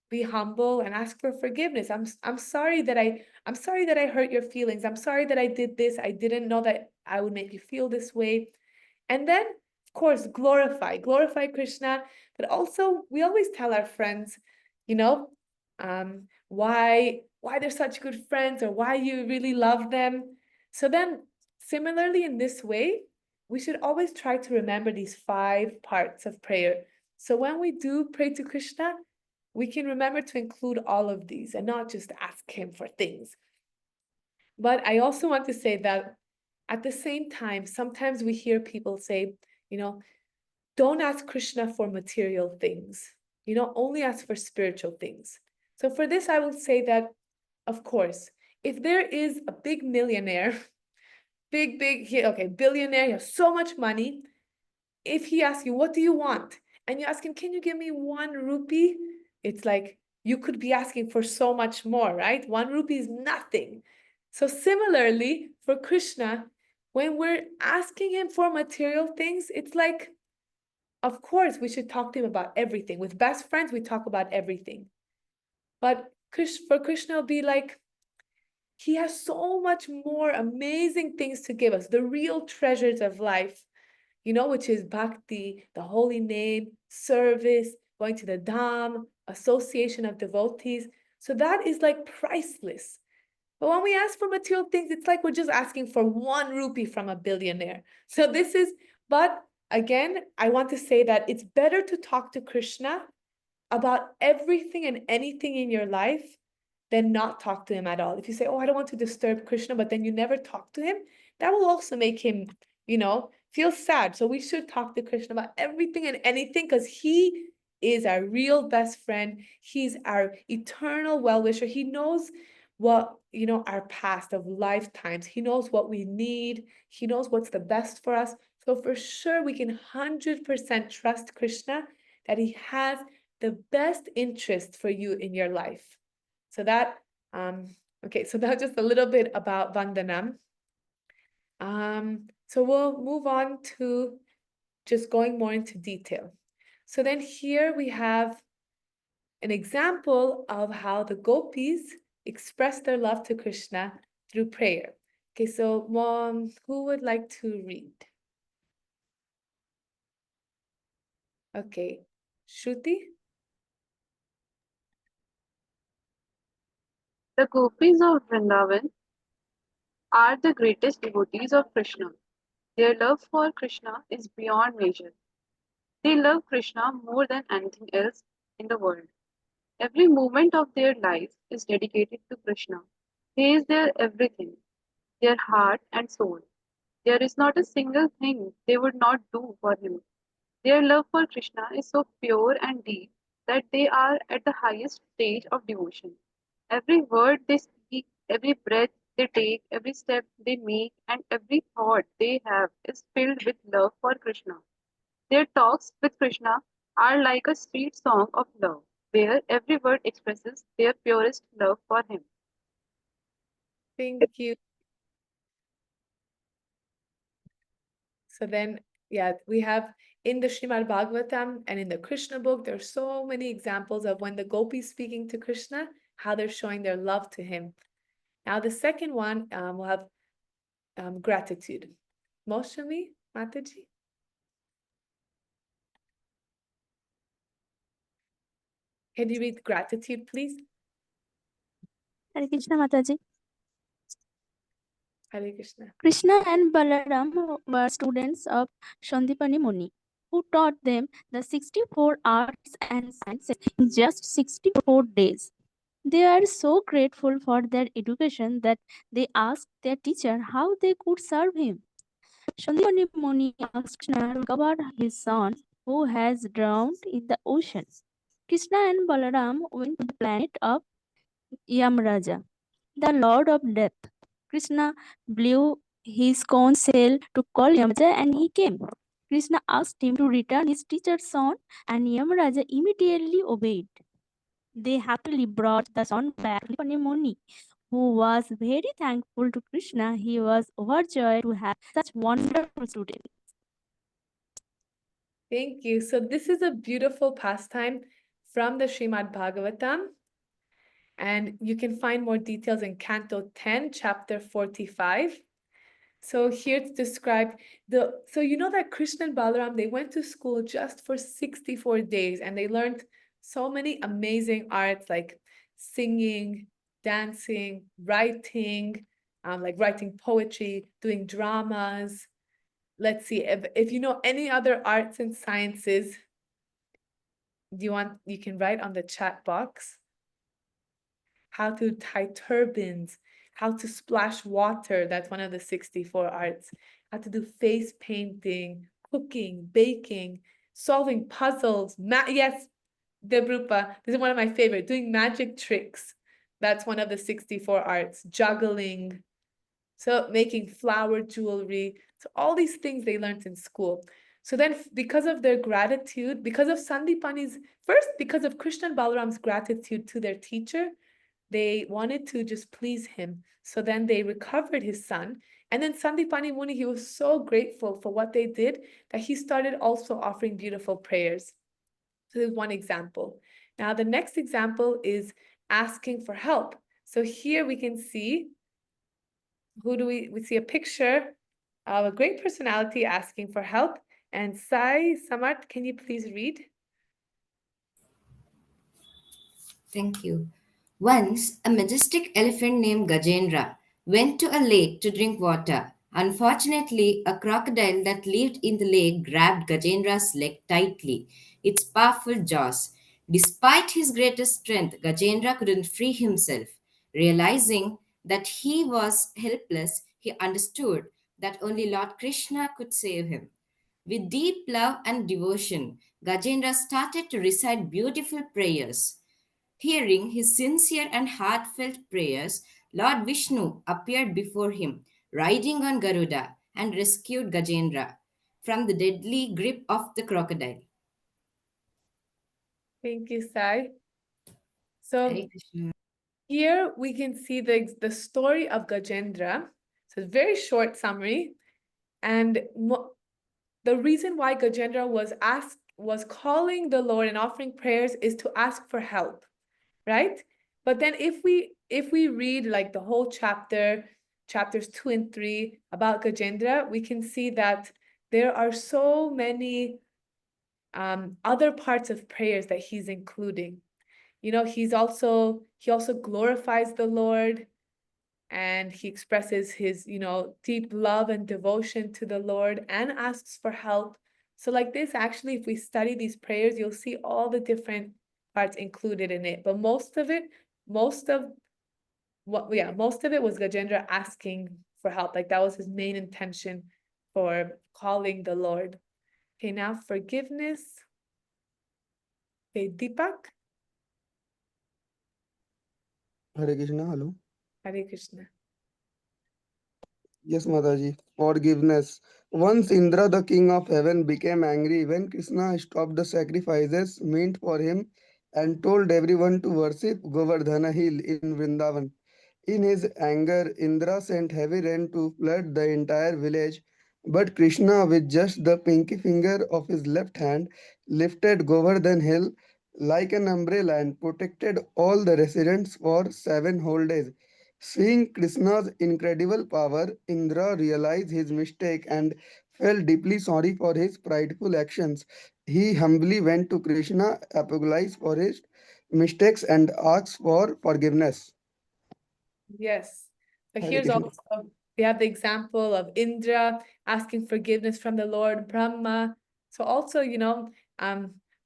be humble and ask for forgiveness. I'm sorry that I hurt your feelings. I'm sorry that I did this. I didn't know that I would make you feel this way. And then, of course, glorify Krishna. But also, we always tell our friends, why they're such good friends or why you really love them. So then, similarly, in this way, we should always try to remember these 5 parts of prayer. So when we do pray to Krishna, we can remember to include all of these and not just ask him for things. But I also want to say that at the same time, sometimes we hear people say, don't ask Krishna for material things, only ask for spiritual things. So for this, I will say that, of course, if there is a big millionaire, billionaire, you have so much money, if he asks you, what do you want? And you ask him, can you give me 1 rupee? It's like, you could be asking for so much more, right? 1 rupee is nothing. So similarly, for Krishna, when we're asking him for material things, it's like, of course, we should talk to him about everything. With best friends, we talk about everything. But for Krishna, it'll be like, he has so much more amazing things to give us, the real treasures of life, which is bhakti, the holy name, service, going to the Dham, association of devotees. So that is like priceless. But when we ask for material things, it's like we're just asking for 1 rupee from a billionaire. So but again, I want to say that it's better to talk to Krishna about everything and anything in your life than not talk to him at all. If you say, oh, I don't want to disturb Krishna, but then you never talk to him, that will also make him, feel sad. So we should talk to Krishna about everything and anything, because he is our real best friend. He's our eternal well-wisher. He knows what, our past of lifetimes. He knows what we need. He knows what's the best for us. So for sure, we can 100% trust Krishna that he has the best interest for you in your life. So that, okay, so that's just a little bit about vandanam. So we'll move on to just going more into detail. So then here we have an example of how the gopis express their love to Krishna through prayer. Okay, so Mom, who would like to read? Okay, Shruti? The gopis of Vrindavan are the greatest devotees of Krishna. Their love for Krishna is beyond measure. They love Krishna more than anything else in the world. Every moment of their life is dedicated to Krishna. He is their everything, their heart and soul. There is not a single thing they would not do for him. Their love for Krishna is so pure and deep that they are at the highest stage of devotion. Every word they speak, every breath they take, every step they make, and every thought they have is filled with love for Krishna. Their talks with Krishna are like a sweet song of love, where every word expresses their purest love for him. Thank you. So then, yeah, we have in the Srimad Bhagavatam and in the Krishna book, there are so many examples of when the gopis speaking to Krishna, how they're showing their love to him. Now, the second one, we'll have gratitude. Moshami, Mataji? Can you read gratitude, please? Hare Krishna Mataji. Hare Krishna. Krishna and Balaram were students of Sandipani Muni, who taught them the 64 arts and sciences in just 64 days. They are so grateful for their education that they asked their teacher how they could serve him. Sandipani Muni asked Krishna to recover his son who has drowned in the ocean. Krishna and Balaram went to the planet of Yamraja, the Lord of Death. Krishna blew his conch shell to call Yamraja and he came. Krishna asked him to return his teacher's son and Yamraja immediately obeyed. They happily brought the son back to Muni, who was very thankful to Krishna. He was overjoyed to have such wonderful students. Thank you. So this is a beautiful pastime from the Srimad Bhagavatam. And you can find more details in Canto 10, Chapter 45. So here it's described so you know that Krishna and Balaram, they went to school just for 64 days and they learned so many amazing arts like singing, dancing, writing, like writing poetry, doing dramas. Let's see, if you know any other arts and sciences, you can write on the chat box. How to tie turbans, how to splash water, that's one of the 64 arts, how to do face painting, cooking, baking, solving puzzles, yes, Debrupa, this is one of my favorite, doing magic tricks, that's one of the 64 arts, juggling, so making flower jewelry, so all these things they learned in school. So then because of their gratitude, because of Sandipani's, first because of Krishna and Balaram's gratitude to their teacher, they wanted to just please him. So then they recovered his son. And then Sandipani Muni, he was so grateful for what they did that he started also offering beautiful prayers. So there's one example. Now the next example is asking for help. So here we can see, we see a picture of a great personality asking for help. And Sai Samarth, can you please read? Thank you. Once, a majestic elephant named Gajendra went to a lake to drink water. Unfortunately, a crocodile that lived in the lake grabbed Gajendra's leg tightly, its powerful jaws. Despite his greatest strength, Gajendra couldn't free himself. Realizing that he was helpless, he understood that only Lord Krishna could save him. With deep love and devotion, Gajendra started to recite beautiful prayers. Hearing his sincere and heartfelt prayers, Lord Vishnu appeared before him, riding on Garuda, and rescued Gajendra from the deadly grip of the crocodile. Thank you, Sai. So Hare Krishna. here we can see the story of Gajendra. So it's a very short summary. And the reason why Gajendra was calling the Lord and offering prayers is to ask for help, right? But then if we read like the whole chapters 2 and 3 about Gajendra, we can see that there are so many other parts of prayers that he's including. You know, he also glorifies the Lord and he expresses his, deep love and devotion to the Lord and asks for help. So like this, actually, if we study these prayers, you'll see all the different parts included in it. But most of it was Gajendra asking for help. Like that was his main intention for calling the Lord. Okay, now forgiveness. Okay, Deepak. Hare Krishna, hello. Hare Krishna. Yes, Mataji. Forgiveness. Once Indra, the king of heaven, became angry when Krishna stopped the sacrifices meant for him and told everyone to worship Govardhana hill in Vrindavan. In his anger, Indra sent heavy rain to flood the entire village, but Krishna, with just the pinky finger of his left hand, lifted Govardhan hill like an umbrella and protected all the residents for 7 whole days. Seeing Krishna's incredible power, Indra realized his mistake and felt deeply sorry for his prideful actions. He humbly went to Krishna, apologized for his mistakes, and asked for forgiveness. Yes. So Hare here's Krishna. also, we have the example of Indra asking forgiveness from the Lord, Brahma. So also,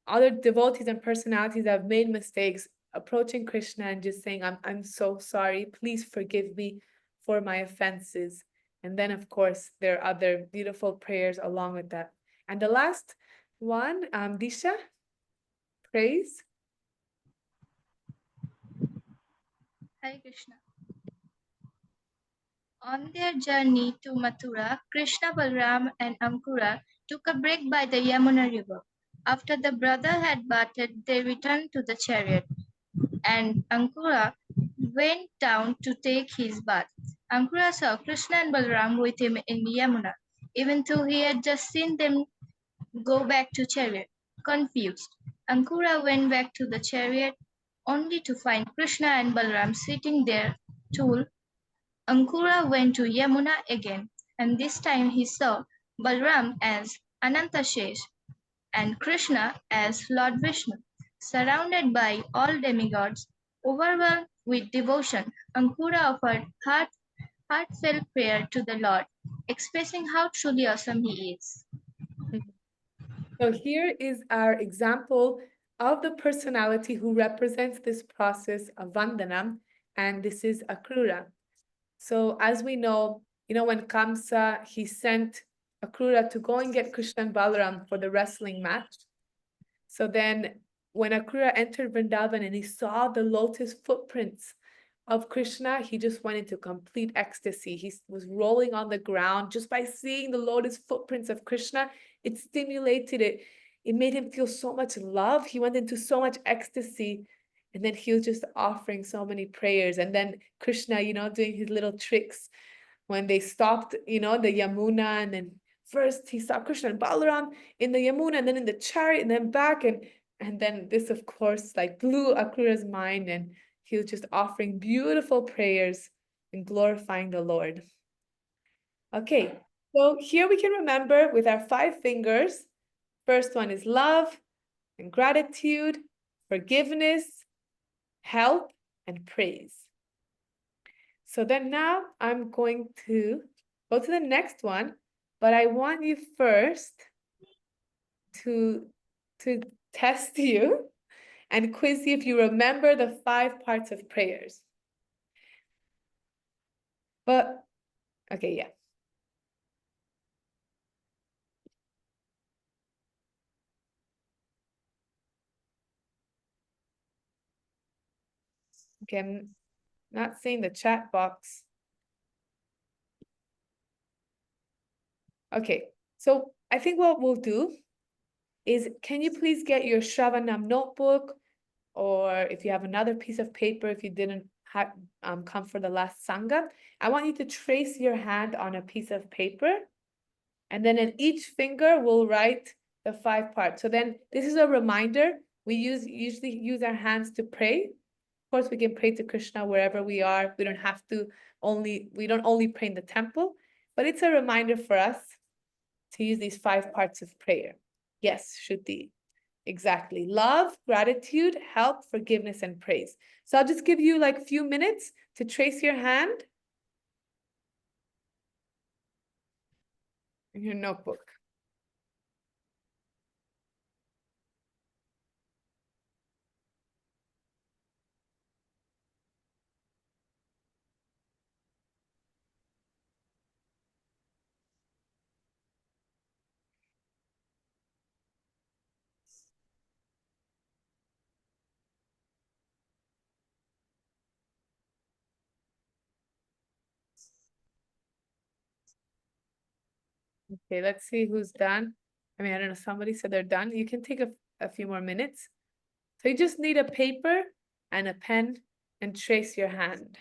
other devotees and personalities that have made mistakes, approaching Krishna and just saying, I'm so sorry, please forgive me for my offenses. And then, of course, there are other beautiful prayers along with that. And the last one, Disha, praise. Hare Krishna. On their journey to Mathura, Krishna, Balram, and Ankura took a break by the Yamuna river. After the brother had bathed, they returned to the chariot, and Ankura went down to take his bath. Ankura saw Krishna and Balram with him in Yamuna, even though he had just seen them go back to chariot. Confused, Ankura went back to the chariot only to find Krishna and Balram sitting there too. Ankura went to Yamuna again, and this time he saw Balram as Anantashesh and Krishna as Lord Vishnu. Surrounded by all demigods, overwhelmed with devotion, Ankura offered heartfelt prayer to the Lord, expressing how truly awesome he is. So here is our example of the personality who represents this process of vandanam, and this is Akrura. So as we know, when Kamsa, he sent Akrura to go and get Krishna and Balaram for the wrestling match. So then when Akrura entered Vrindavan and he saw the lotus footprints of Krishna, he just went into complete ecstasy. He was rolling on the ground just by seeing the lotus footprints of Krishna. It stimulated it. It made him feel so much love. He went into so much ecstasy. And then he was just offering so many prayers. And then Krishna, doing his little tricks when they stopped, the Yamuna. And then first he saw Krishna and Balaram in the Yamuna, and then in the chariot, and then back. And then this, of course, blew Akrura's mind. And he was just offering beautiful prayers and glorifying the Lord. Okay, so here we can remember with our 5 fingers. First one is love and gratitude, forgiveness, help, and praise. So then now I'm going to go to the next one, but I want you first to test you and quiz you if you remember the 5 parts of prayers. But, okay, yeah. Okay, I'm not seeing the chat box. Okay, so I think what we'll do is, can you please get your Shravanam notebook, or if you have another piece of paper, if you didn't come for the last Sanga, I want you to trace your hand on a piece of paper, and then in each finger we'll write the 5 parts. So then this is a reminder. We usually use our hands to pray. Of course, we can pray to Krishna wherever we are. We don't have to we don't only pray in the temple, but it's a reminder for us to use these 5 parts of prayer. Yes, Shruti. Exactly. Love, gratitude, help, forgiveness, and praise. So I'll just give you a few minutes to trace your hand in your notebook. Okay, let's see who's done. I don't know, somebody said they're done. You can take a few more minutes. So you just need a paper and a pen and trace your hand.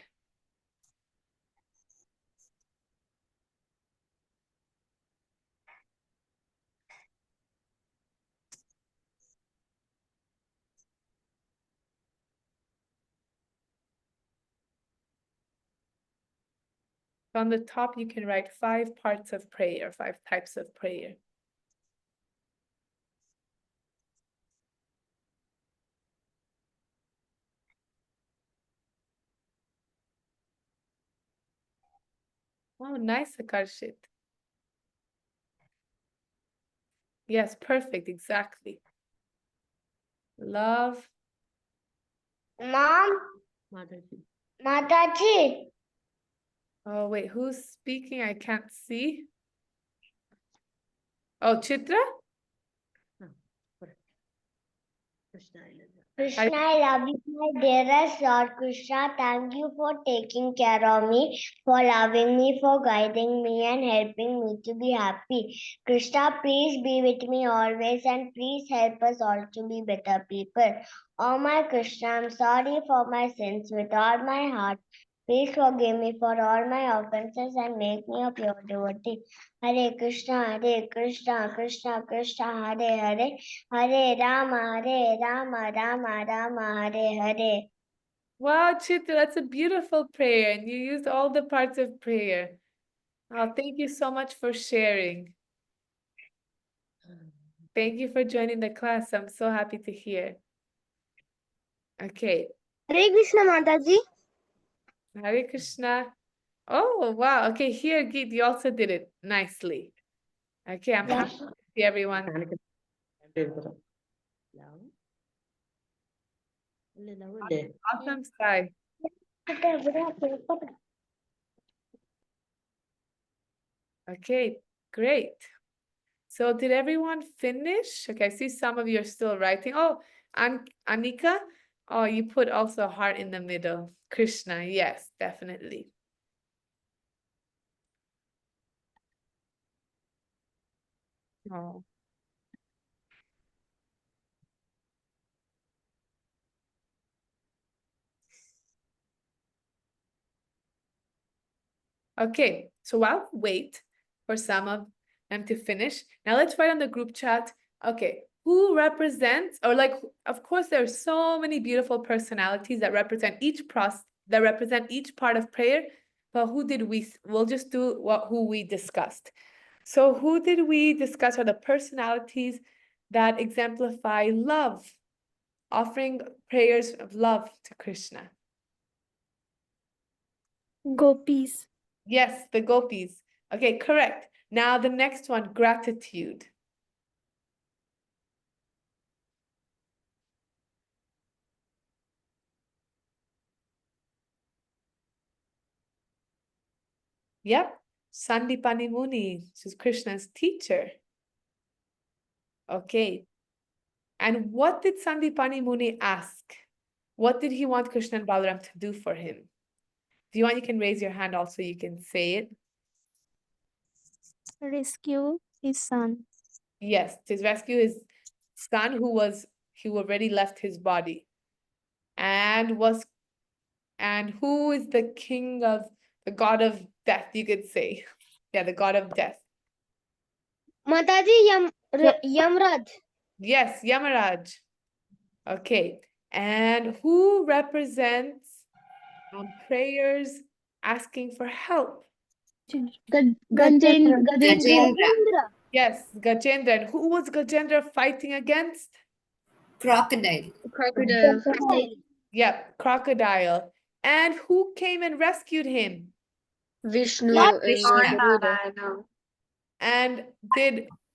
On the top, you can write 5 parts of prayer, 5 types of prayer. Oh, nice, Akarshit. Yes, perfect, exactly. Love. Mom, Mataji. Oh, wait, who's speaking? I can't see. Oh, Chitra? Krishna. Krishna, I love you, my dearest Lord Krishna. Thank you for taking care of me, for loving me, for guiding me and helping me to be happy. Krishna, please be with me always and please help us all to be better people. Oh my Krishna, I'm sorry for my sins with all my heart. Please forgive me for all my offenses and make me a pure devotee. Hare Krishna, Krishna Krishna, Hare Hare. Hare Rama, Rama Rama, Hare Hare. Wow, Chitu, that's a beautiful prayer, and you used all the parts of prayer. Oh, thank you so much for sharing. Thank you for joining the class. I'm so happy to hear. Okay, Hare Krishna Mataji. Hare Krishna. Oh, wow. Okay, here, Geet, you also did it nicely. Okay, I'm happy to see everyone. Awesome, Sai. Okay, great. So did everyone finish? Okay, I see some of you are still writing. Oh, Anika, oh, you put also a heart in the middle. Krishna, yes, definitely. Oh. Okay, so I'll wait for some of them to finish. Now let's write on the group chat. Okay, who represents, or like, of course, there are so many beautiful personalities that represent each part of prayer, but who did we'll just do who we discussed. So who did we discuss are the personalities that exemplify love, offering prayers of love to Krishna? Gopis. Yes, the gopis. Okay, correct. Now the next one, gratitude. Yep, Sandipani Muni, this is Krishna's teacher. Okay. And what did Sandipani Muni ask? What did he want Krishna and Balaram to do for him? If you want, you can raise your hand also, you can say it. Rescue his son. Yes, to rescue his son who already left his body. And who is the king of the god of death, you could say. Yeah, the god of death. Mataji, Yamraj. Yes, Yamaraj. Okay, and who represents prayers asking for help? Gajendra. Yes, Gajendra. And who was Gajendra fighting against? Crocodile. Crocodile. Yep, crocodile. And who came and rescued him? Vishnu Lord and Krishna. Garuda. Narayana. And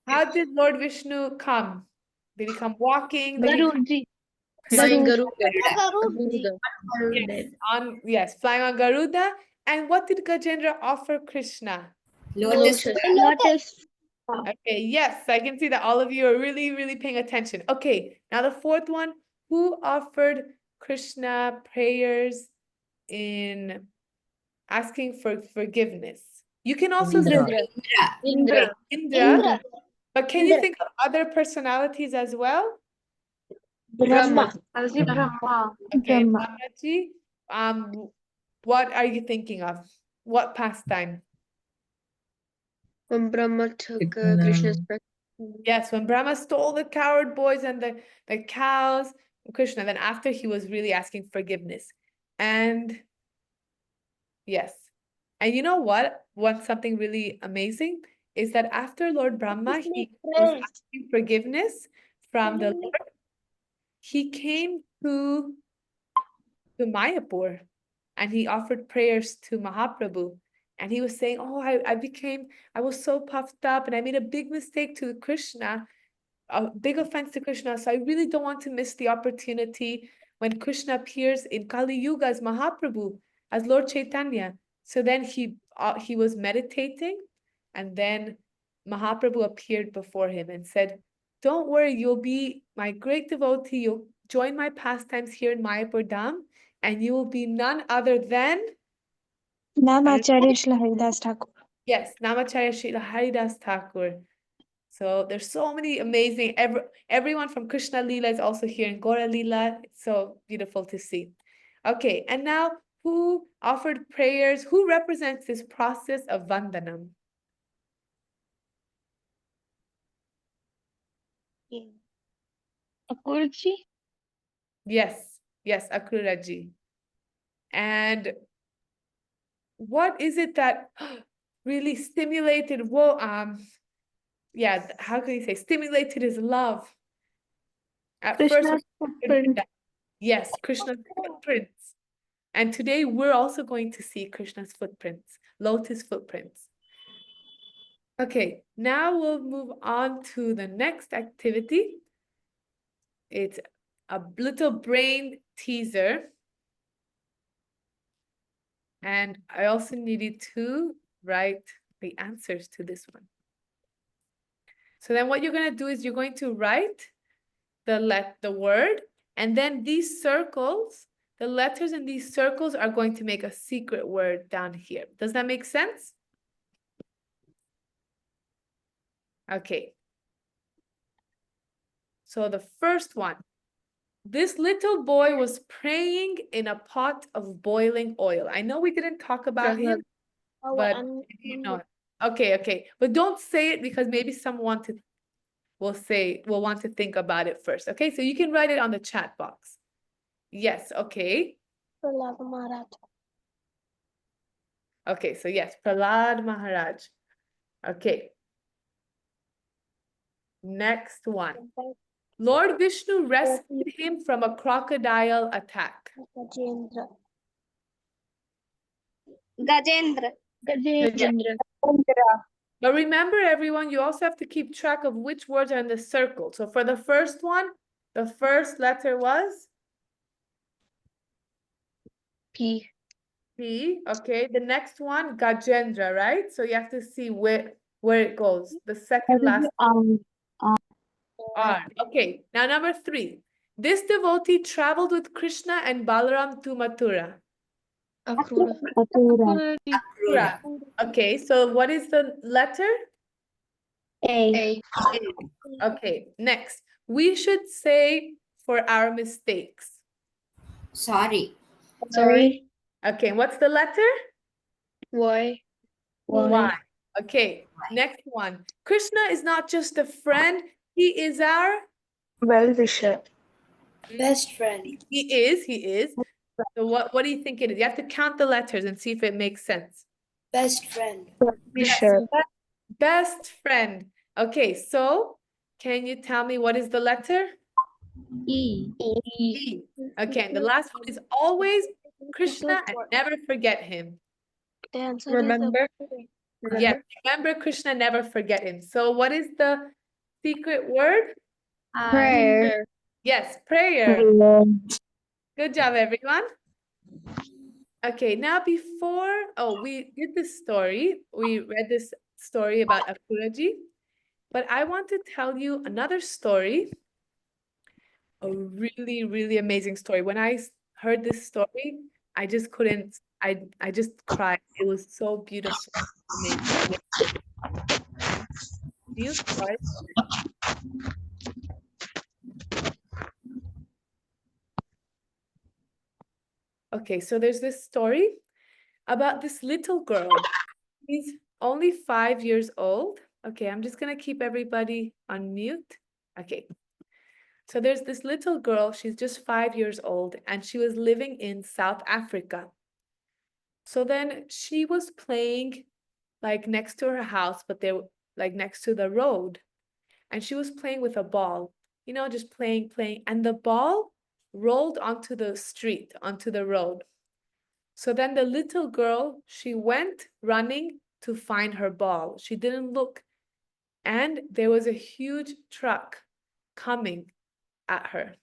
how did Lord Vishnu come? Did he come walking? Did he Flying Garuda. Garuda. Yes, flying on Garuda. And what did Gajendra offer Krishna? Lotus. Lotus. Okay, yes, I can see that all of you are really, really paying attention. Okay, now the fourth one, who offered Krishna prayers in asking for forgiveness? You can also say Indra. But can you think of other personalities as well? Brahma. Alsi Brahma. Okay, Brahma. Brahmaji, what are you thinking of? What pastime? When Brahma took Krishna's breath. Yes, when Brahma stole the coward boys and the cows, Krishna, then after he was really asking forgiveness. And yes. And you know what? Something really amazing is that after Lord Brahma, he was asking forgiveness from the Lord. He came to Mayapur and he offered prayers to Mahaprabhu. And he was saying, oh, I was so puffed up and I made a big mistake to Krishna, a big offense to Krishna. So I really don't want to miss the opportunity when Krishna appears in Kali Yuga as Mahaprabhu, as Lord Chaitanya. So then he was meditating, and then Mahaprabhu appeared before him and said, don't worry, you'll be my great devotee. You'll join my pastimes here in Mayapur Dham, and you will be none other than Namacharya Shri Haridas Thakur. yes, Namacharya Shri Haridas Thakur. So there's so many amazing, everyone from Krishna Leela is also here in Gora Leela. It's so beautiful to see. Okay, and now who offered prayers? Who represents this process of vandanam? Akurji. Yes, Akruraji. And what is it that really stimulated, how can you say, stimulated his love? At Krishna's first, footprint. yes, Krishna's footprints. And today we're also going to see Krishna's footprints, lotus footprints. Okay, now we'll move on to the next activity. It's a little brain teaser. And I also needed to write the answers to this one. So then what you're going to do is you're going to write the word, and then these circles, the letters in these circles are going to make a secret word down here. Does that make sense? Okay. So the first one, this little boy was praying in a pot of boiling oil. I know we didn't talk about him, but you know. Okay. But don't say it because maybe someone will want to think about it first. Okay, so you can write it on the chat box. Yes, okay. Prahlad Maharaj. Okay, so yes, Prahlad Maharaj. Okay. Next one. Lord Vishnu rescued him from a crocodile attack. Gajendra. But remember, everyone, you also have to keep track of which words are in the circle. So for the first one, the first letter was? P. P. Okay, the next one, Gajendra, right? So you have to see where it goes. The second last R. Okay, now number 3. This devotee traveled with Krishna and Balaram to Mathura. Akrura. Okay, so what is the letter? A. Okay, next. We should say for our mistakes. Sorry. Okay, what's the letter? Y. Y. Okay, next one. Krishna is not just a friend, he is our? Well-wisher. Best friend. He is. So what do you think it is? You have to count the letters and see if it makes sense. Best friend. Wisher. Best friend. Okay, so can you tell me what is the letter? E. E. Okay, and the last one is always Krishna and never forget him. Remember. Yes, remember Krishna, never forget him. So what is the secret word? Prayer. Yes, prayer. Good job, everyone. Okay, now we did this story. We read this story about Akuraji, but I want to tell you another story. A really, really amazing story. When I heard this story, I just couldn't, I just cried. It was so beautiful. Amazing. Do you cry? Okay, so there's this story about this little girl. She's only 5 years old. Okay, I'm just gonna keep everybody on mute. Okay. So there's this little girl, she's just 5 years old, and she was living in South Africa. So then she was playing like next to her house, but they were like next to the road. And she was playing with a ball, you know, just playing, and the ball rolled onto the street, onto the road. So then the little girl, she went running to find her ball. She didn't look, and there was a huge truck coming at her.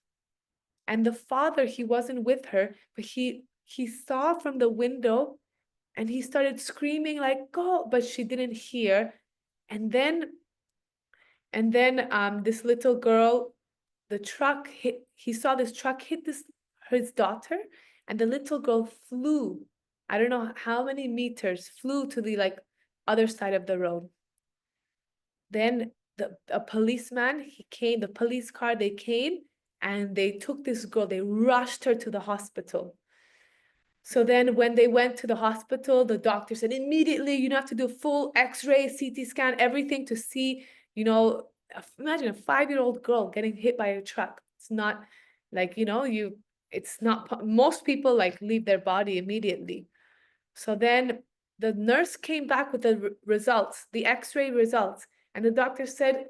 And the father, he wasn't with her, but he saw from the window, and he started screaming like, "Go!" But she didn't hear. And then this little girl, the truck hit, he saw this truck hit his daughter, and the little girl flew, I don't know how many meters, flew to the like other side of the road. Then a policeman, he came, the police car, they came, and they took this girl, they rushed her to the hospital. So then when they went to the hospital, the doctor said, immediately, you have to do a full X-ray, CT scan, everything to see, you know, imagine a 5-year-old girl getting hit by a truck. It's not like, you know, it's not, most people like leave their body immediately. So then the nurse came back with the results, the X-ray results, and the doctor said,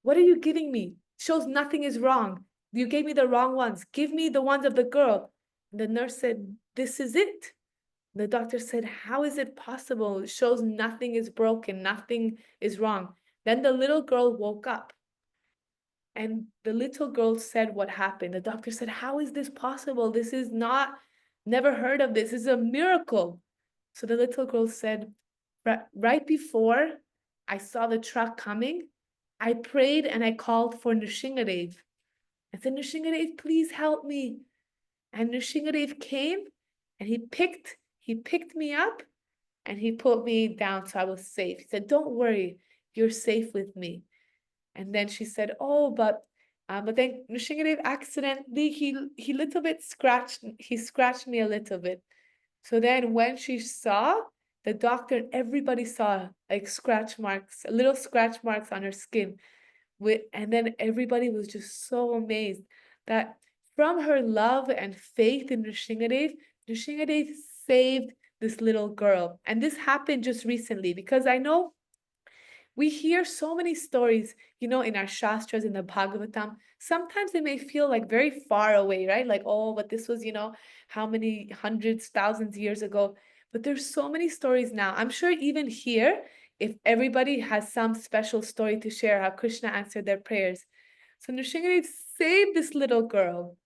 what are you giving me? Shows nothing is wrong. You gave me the wrong ones. Give me the ones of the girl. And the nurse said, this is it. The doctor said, how is it possible? It shows nothing is broken, nothing is wrong. Then the little girl woke up. And the little girl said what happened. The doctor said, how is this possible? This is not, never heard of this. This is a miracle. So the little girl said, right before I saw the truck coming, I prayed and I called for Nrsingadev. I said, Nrsingadev, please help me. And Nrsingadev came and he picked me up and he put me down so I was safe. He said, don't worry, you're safe with me. And then she said, oh, but then Nrsingadev accidentally, he little bit scratched me a little bit. So then when she saw, the doctor and everybody saw like scratch marks, little scratch marks on her skin. And then everybody was just so amazed that from her love and faith in Nrsingadev, Nrsingadev saved this little girl. And this happened just recently, because I know we hear so many stories, you know, in our Shastras, in the Bhagavatam. Sometimes they may feel like very far away, right? Like, oh, but this was, you know, how many hundreds, thousands years ago. But there's so many stories now. I'm sure even here, if everybody has some special story to share, how Krishna answered their prayers. So Nrsingadev saved this little girl.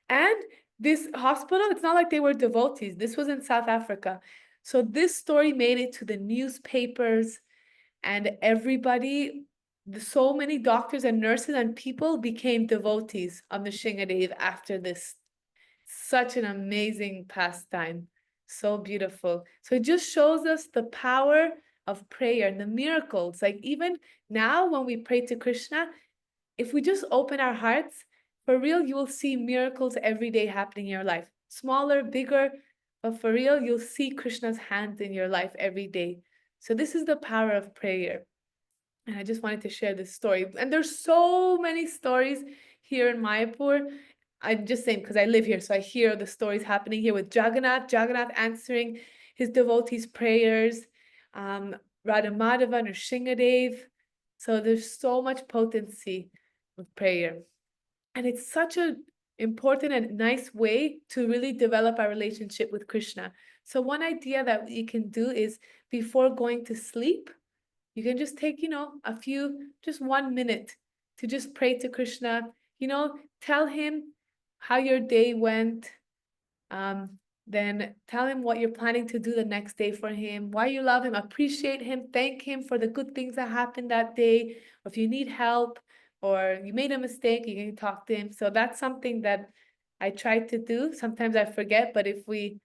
And this hospital, it's not like they were devotees. This was in South Africa. So this story made it to the newspapers, and everybody, so many doctors and nurses and people became devotees of Nrsingadev after this. Such an amazing pastime. So beautiful. So it just shows us the power of prayer and the miracles. Like even now when we pray to Krishna, if we just open our hearts, for real, you will see miracles every day happening in your life. Smaller, bigger, but for real, you'll see Krishna's hand in your life every day. So this is the power of prayer. And I just wanted to share this story. And there's so many stories here in Mayapur. I'm just saying because I live here, so I hear the stories happening here with Jagannath answering his devotees' prayers, Radha Madhava, Nrsingadev. So there's so much potency with prayer. And it's such an important and nice way to really develop our relationship with Krishna. So one idea that you can do is before going to sleep, you can just take, you know, just 1 minute to just pray to Krishna, you know, tell him how your day went. Then tell him what you're planning to do the next day for him, why you love him, appreciate him, thank him for the good things that happened that day. Or if you need help or you made a mistake, you can talk to him. So that's something that I try to do. Sometimes I forget, but if we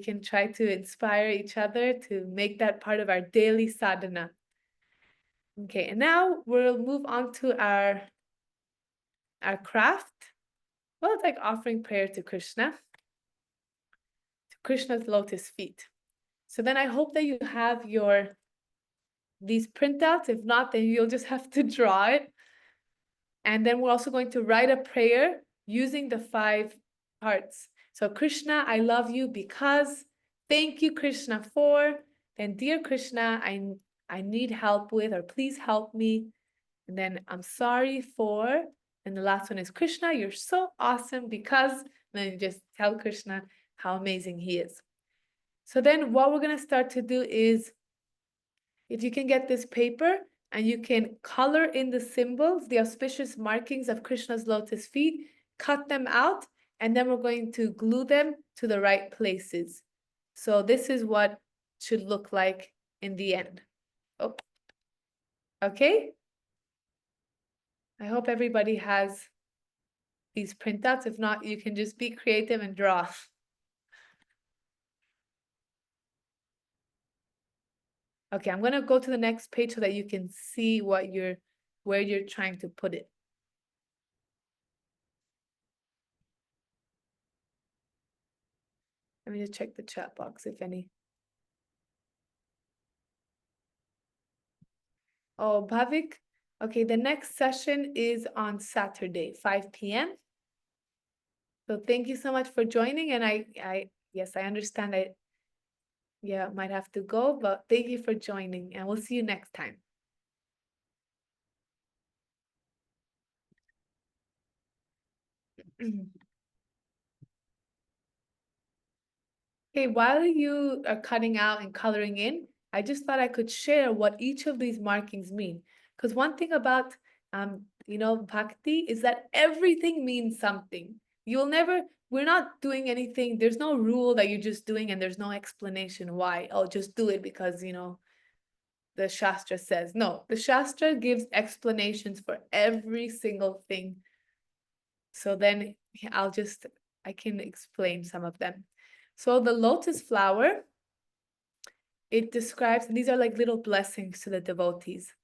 can try to inspire each other to make that part of our daily sadhana. Okay, and now we'll move on to our craft. Well, it's like offering prayer to Krishna, to Krishna's lotus feet. So then I hope that you have these printouts. If not, then you'll just have to draw it. And then we're also going to write a prayer using the 5 parts. So Krishna, I love you because, thank you Krishna for, then dear Krishna, I need help with, or please help me. And then I'm sorry for, and the last one is Krishna, you're so awesome because, and then you just tell Krishna how amazing he is. So then what we're going to start to do is, if you can get this paper and you can color in the symbols, the auspicious markings of Krishna's lotus feet, cut them out, and then we're going to glue them to the right places. So this is what should look like in the end. Oh, okay. I hope everybody has these printouts. If not, you can just be creative and draw. Okay, I'm gonna go to the next page so that you can see what where you're trying to put it. Let me just check the chat box if any. Oh, Bhavik. Okay, the next session is on Saturday, 5 p.m. So thank you so much for joining. And yes, I understand yeah, might have to go, but thank you for joining and we'll see you next time. Okay, while you are cutting out and coloring in, I just thought I could share what each of these markings mean. Because one thing about, Bhakti is that everything means something. We're not doing anything. There's no rule that you're just doing and there's no explanation why. Oh, just do it because, the Shastra says. No, the Shastra gives explanations for every single thing. So then I can explain some of them. So the lotus flower, it describes, and these are like little blessings to the devotees.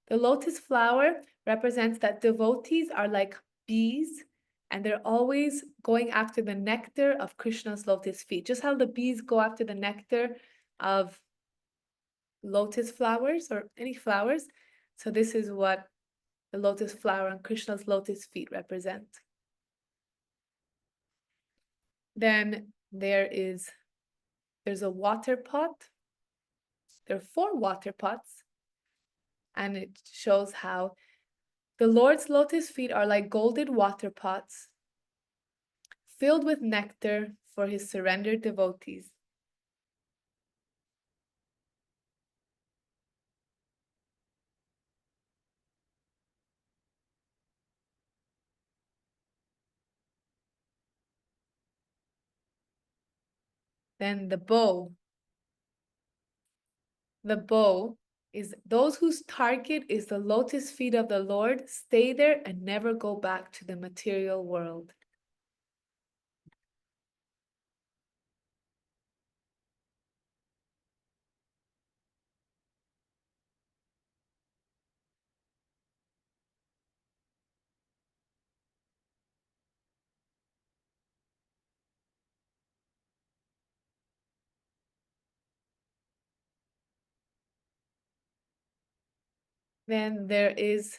The lotus flower represents that devotees are like bees and they're always going after the nectar of Krishna's lotus feet. Just how the bees go after the nectar of lotus flowers or any flowers. So this is what the lotus flower and Krishna's lotus feet represent. Then there's a water pot. There are 4 water pots. And it shows how the Lord's lotus feet are like golden water pots filled with nectar for his surrendered devotees. Then the bow. The bow is those whose target is the lotus feet of the Lord, stay there and never go back to the material world. Then there is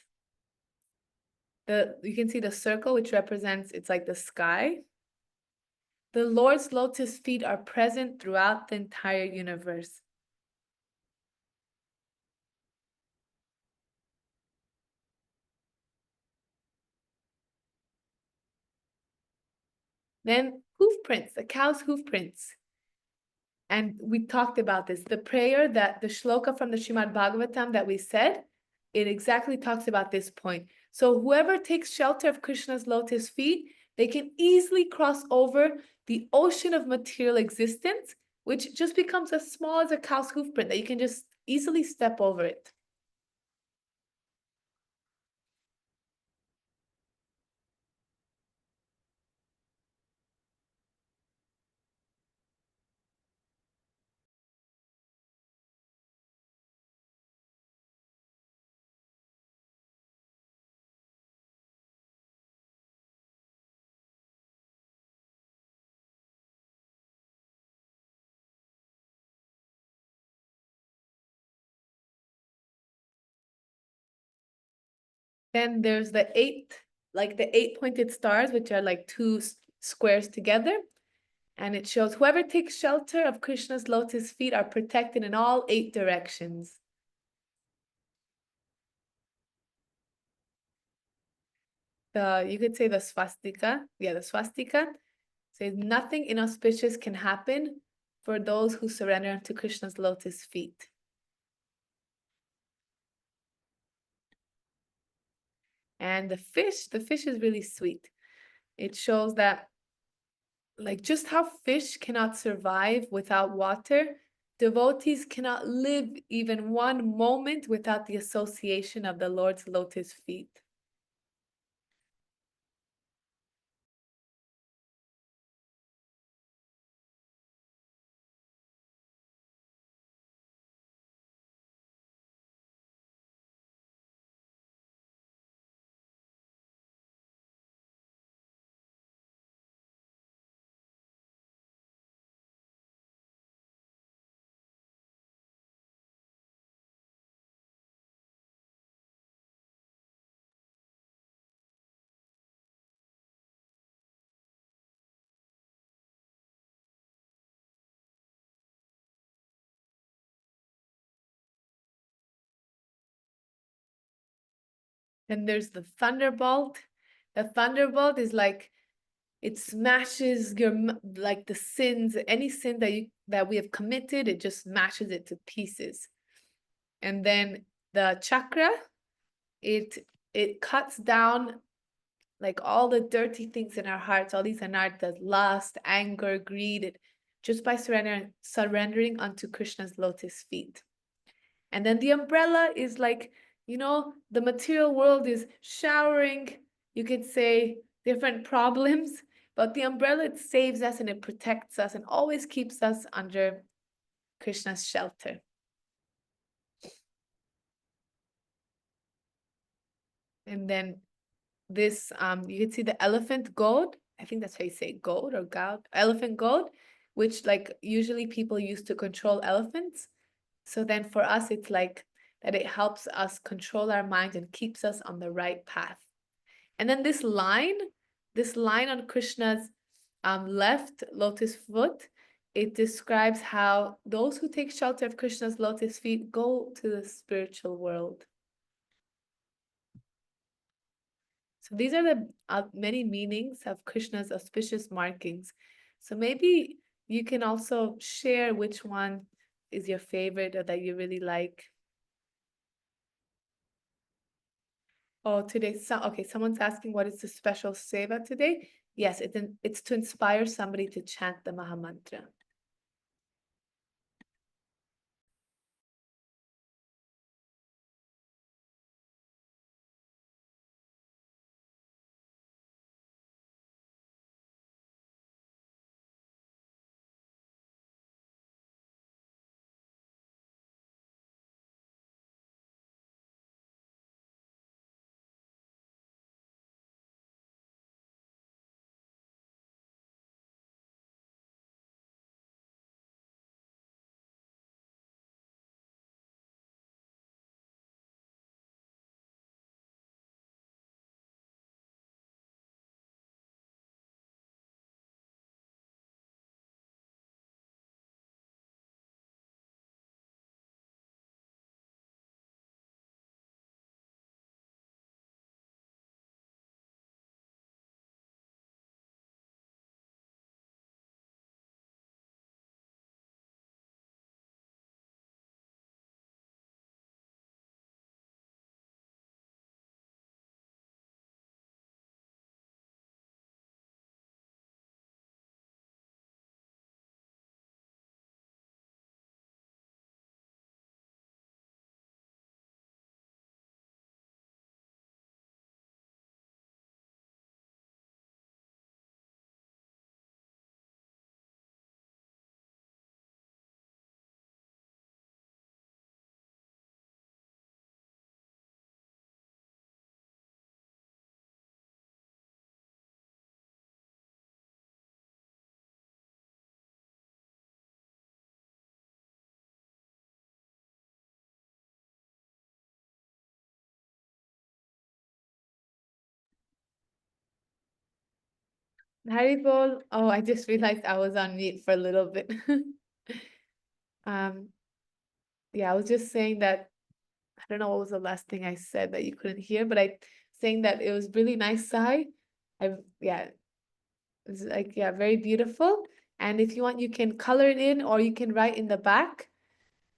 you can see the circle, which represents, it's like the sky. The Lord's lotus feet are present throughout the entire universe. Then hoof prints, the cow's hoof prints. And we talked about this. The prayer that the shloka from the Srimad Bhagavatam that we said, it exactly talks about this point. So whoever takes shelter of Krishna's lotus feet, they can easily cross over the ocean of material existence, which just becomes as small as a cow's hoof print, that you can just easily step over it. Then there's the 8-pointed stars, which are like 2 squares together. And it shows whoever takes shelter of Krishna's lotus feet are protected in all 8 directions. You could say the swastika. Yeah, the swastika says nothing inauspicious can happen for those who surrender to Krishna's lotus feet. And the fish is really sweet. It shows that like just how fish cannot survive without water, devotees cannot live even one moment without the association of the Lord's lotus feet. Then there's the thunderbolt. The thunderbolt is like it smashes like the sins, any sin that we have committed, it just smashes it to pieces. And then the chakra, it cuts down like all the dirty things in our hearts, all these anarthas, lust, anger, greed, just by surrendering unto Krishna's lotus feet. And then the umbrella is like, the material world is showering, you could say, different problems, but the umbrella, it saves us and it protects us and always keeps us under Krishna's shelter. And then this, you can see the elephant goad. I think that's how you say goad or goad, elephant goad, which like usually people use to control elephants. So then for us, it's like that it helps us control our mind and keeps us on the right path. And then this line on Krishna's left lotus foot, it describes how those who take shelter of Krishna's lotus feet go to the spiritual world. So these are the many meanings of Krishna's auspicious markings. So maybe you can also share which one is your favorite or that you really like. Oh, today, okay, someone's asking what is the special seva today? Yes, it's to inspire somebody to chant the Mahamantra. Haribol, oh, I just realized I was on mute for a little bit. Yeah, I was just saying that, I don't know what was the last thing I said that you couldn't hear, but saying that it was really nice, Sai. Yeah, it's like, yeah, very beautiful. And if you want, you can color it in or you can write in the back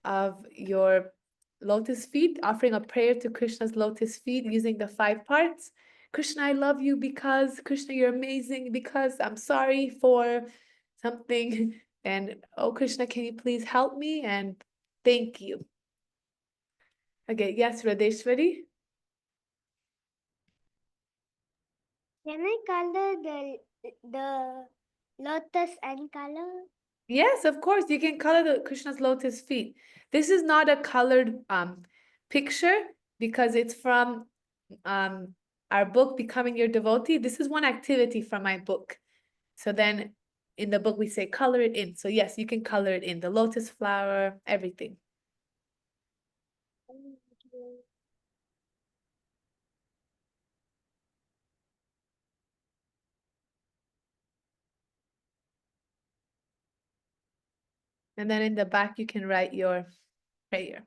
of your lotus feet, offering a prayer to Krishna's lotus feet using the 5 parts. Krishna, I love you because, Krishna, you're amazing because I'm sorry for something. And, oh, Krishna, can you please help me? And thank you. Okay, yes, Radeshwari? Can I color the lotus and color? Yes, of course, you can color the Krishna's lotus feet. This is not a colored picture because it's from our book, Becoming Your Devotee. This is one activity from my book. So then in the book, we say color it in. So yes, you can color it in, the lotus flower, everything. And then in the back, you can write your prayer.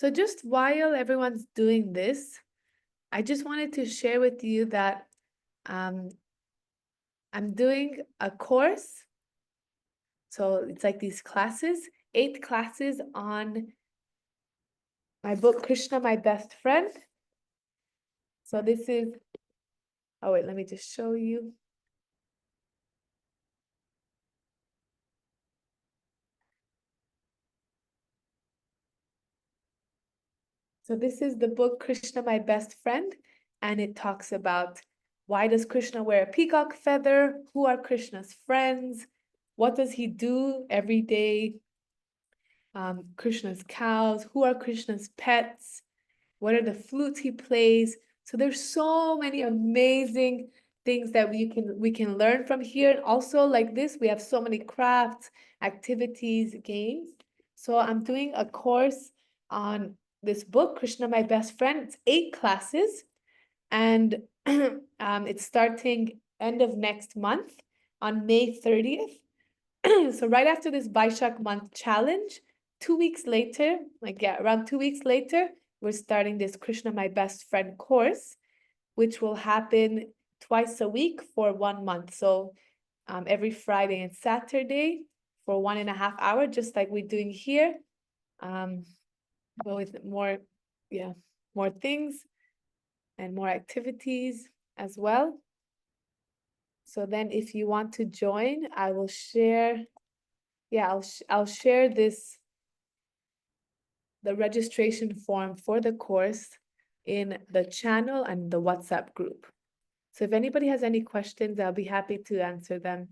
So just while everyone's doing this, I just wanted to share with you that I'm doing a course. So it's like these classes, 8 classes on my book, Krishna, My Best Friend. So this is, oh wait, let me just show you. So this is the book, Krishna, My Best Friend, and it talks about why does Krishna wear a peacock feather? Who are Krishna's friends? What does he do every day? Krishna's cows. Who are Krishna's pets? What are the flutes he plays? So there's so many amazing things that we can learn from here. And also like this, we have so many crafts, activities, games. So I'm doing a course on this book, Krishna, My Best Friend. It's 8 classes, and it's starting end of next month on May 30th. So right after this Baishak month challenge, 2 weeks later, around 2 weeks later, we're starting this Krishna, My Best Friend course, which will happen twice a week for 1 month. So every Friday and Saturday for 1.5 hours, just like we're doing here, but with more things and more activities as well. So then if you want to join, I will share, I'll share this, the registration form for the course in the channel and the WhatsApp group. So if anybody has any questions, I'll be happy to answer them.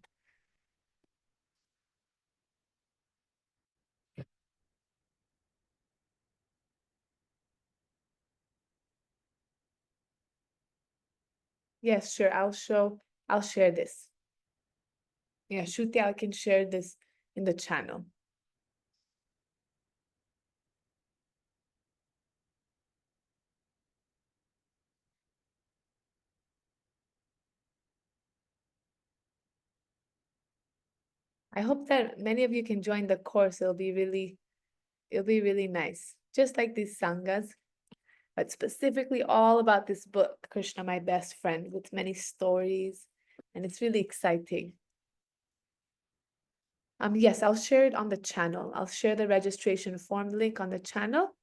Yes, sure, I'll share this. Yeah, Shruti, I can share this in the channel. I hope that many of you can join the course. It'll be really nice. Just like these sangas, but specifically all about this book, Krishna, My Best Friend, with many stories, and it's really exciting. Yes, I'll share it on the channel. I'll share the registration form link on the channel.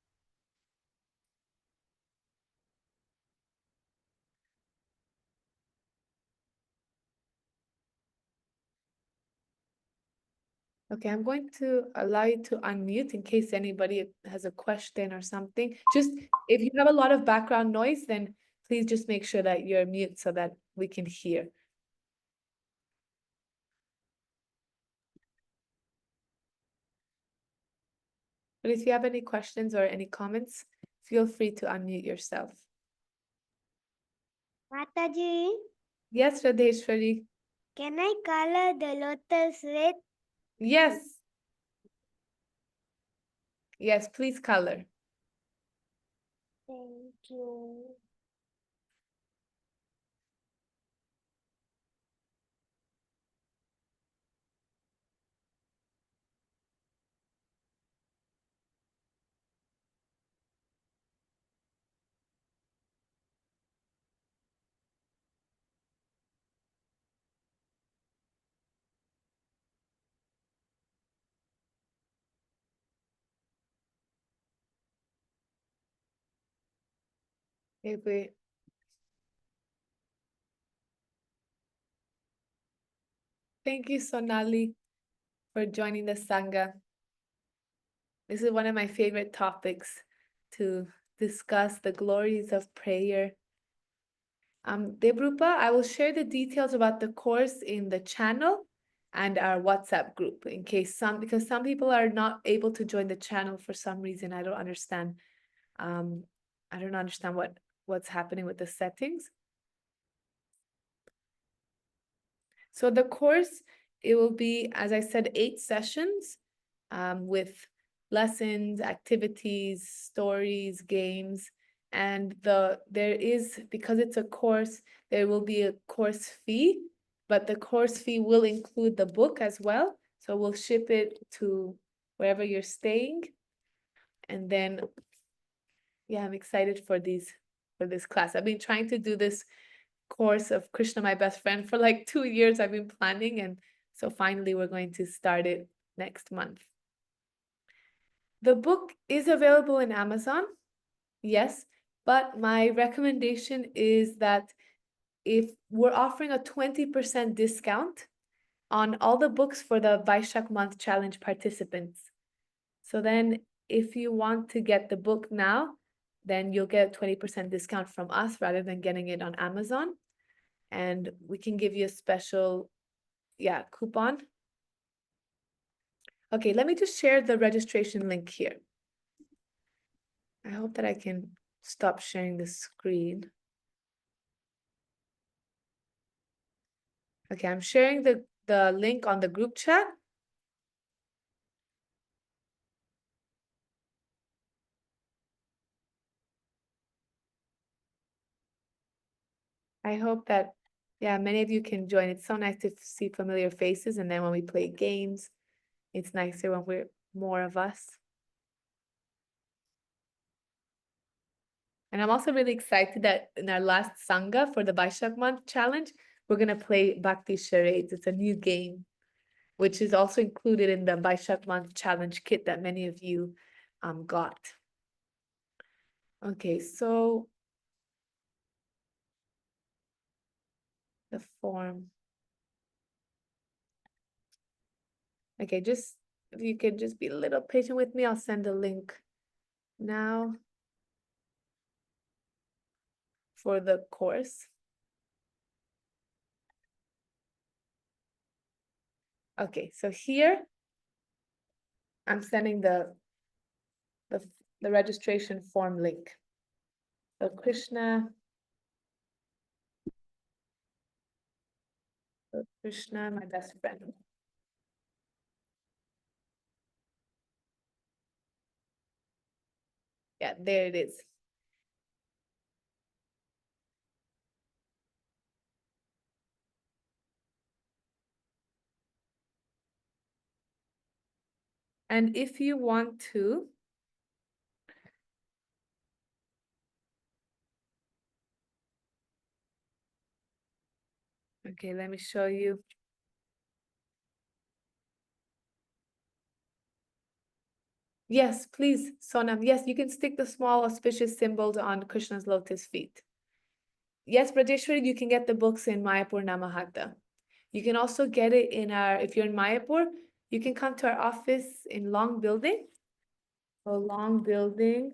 Okay, I'm going to allow you to unmute in case anybody has a question or something. Just if you have a lot of background noise, then please just make sure that you're mute so that we can hear. But if you have any questions or any comments, feel free to unmute yourself. Mataji, Yes, Radheshwari. can I color the lotus red? Yes. Yes, please color. Thank you. Okay. Thank you, Sonali, for joining the Sangha. This is one of my favorite topics to discuss, the glories of prayer. Debrupa, I will share the details about the course in the channel and our WhatsApp group in case because some people are not able to join the channel for some reason. I don't understand. I don't understand what's happening with the settings. So the course, it will be, as I said, 8 sessions with lessons, activities, stories, games, and because it's a course, there will be a course fee, but the course fee will include the book as well. So we'll ship it to wherever you're staying. And then Yeah, I'm excited for this class. I've been trying to do this course of Krishna, my best friend, for like 2 years. I've been planning, and so finally we're going to start it next month. The book is available in Amazon, yes, but my recommendation is that if we're offering a 20% discount on all the books for the Baishak month challenge participants. So then if you want to get the book now, then you'll get a 20% discount from us rather than getting it on Amazon. And we can give you a special, coupon. Okay, let me just share the registration link here. I hope that I can stop sharing the screen. Okay, I'm sharing the link on the group chat. I hope that, many of you can join. It's so nice to see familiar faces, and then when we play games, it's nicer when we're more of us. And I'm also really excited that in our last Sanga for the Baishak month challenge, we're gonna play Bhakti charades. It's a new game, which is also included in the Baishak month challenge kit that many of you got. Okay, so the form. Okay, just if you could just be a little patient with me, I'll send the link now for the course. Okay, so here I'm sending the registration form link. So Krishna, my best friend. Yeah, there it is. And if you want to, okay, let me show you. Yes, please, Sonam. Yes, you can stick the small auspicious symbols on Krishna's lotus feet. Yes, Rajeshwari, you can get the books in Mayapur Namahata. You can also get it in if you're in Mayapur, you can come to our office in Long Building. So Long Building,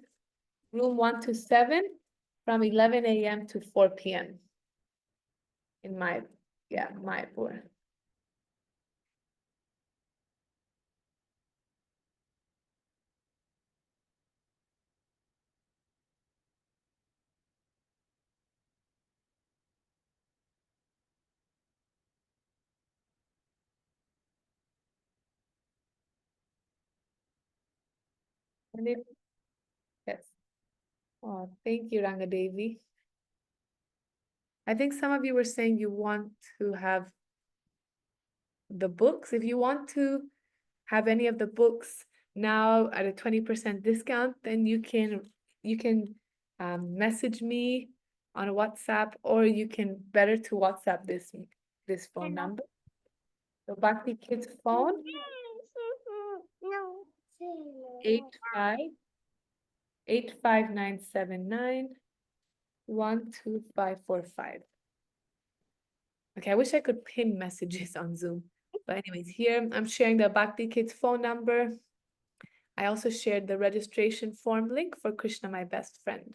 room 127, from 11 a.m. to 4 p.m. in Mayapur. Yes. Oh, thank you, Rangadevi. I think some of you were saying you want to have the books. If you want to have any of the books now at a 20% discount, then you can message me on WhatsApp, or you can better to WhatsApp this phone number. So Bhakti Kids phone 85-85979-12545. Okay, I wish I could pin messages on Zoom. But anyways, here I'm sharing the Bhakti Kids phone number. I also shared the registration form link for Krishna, my best friend.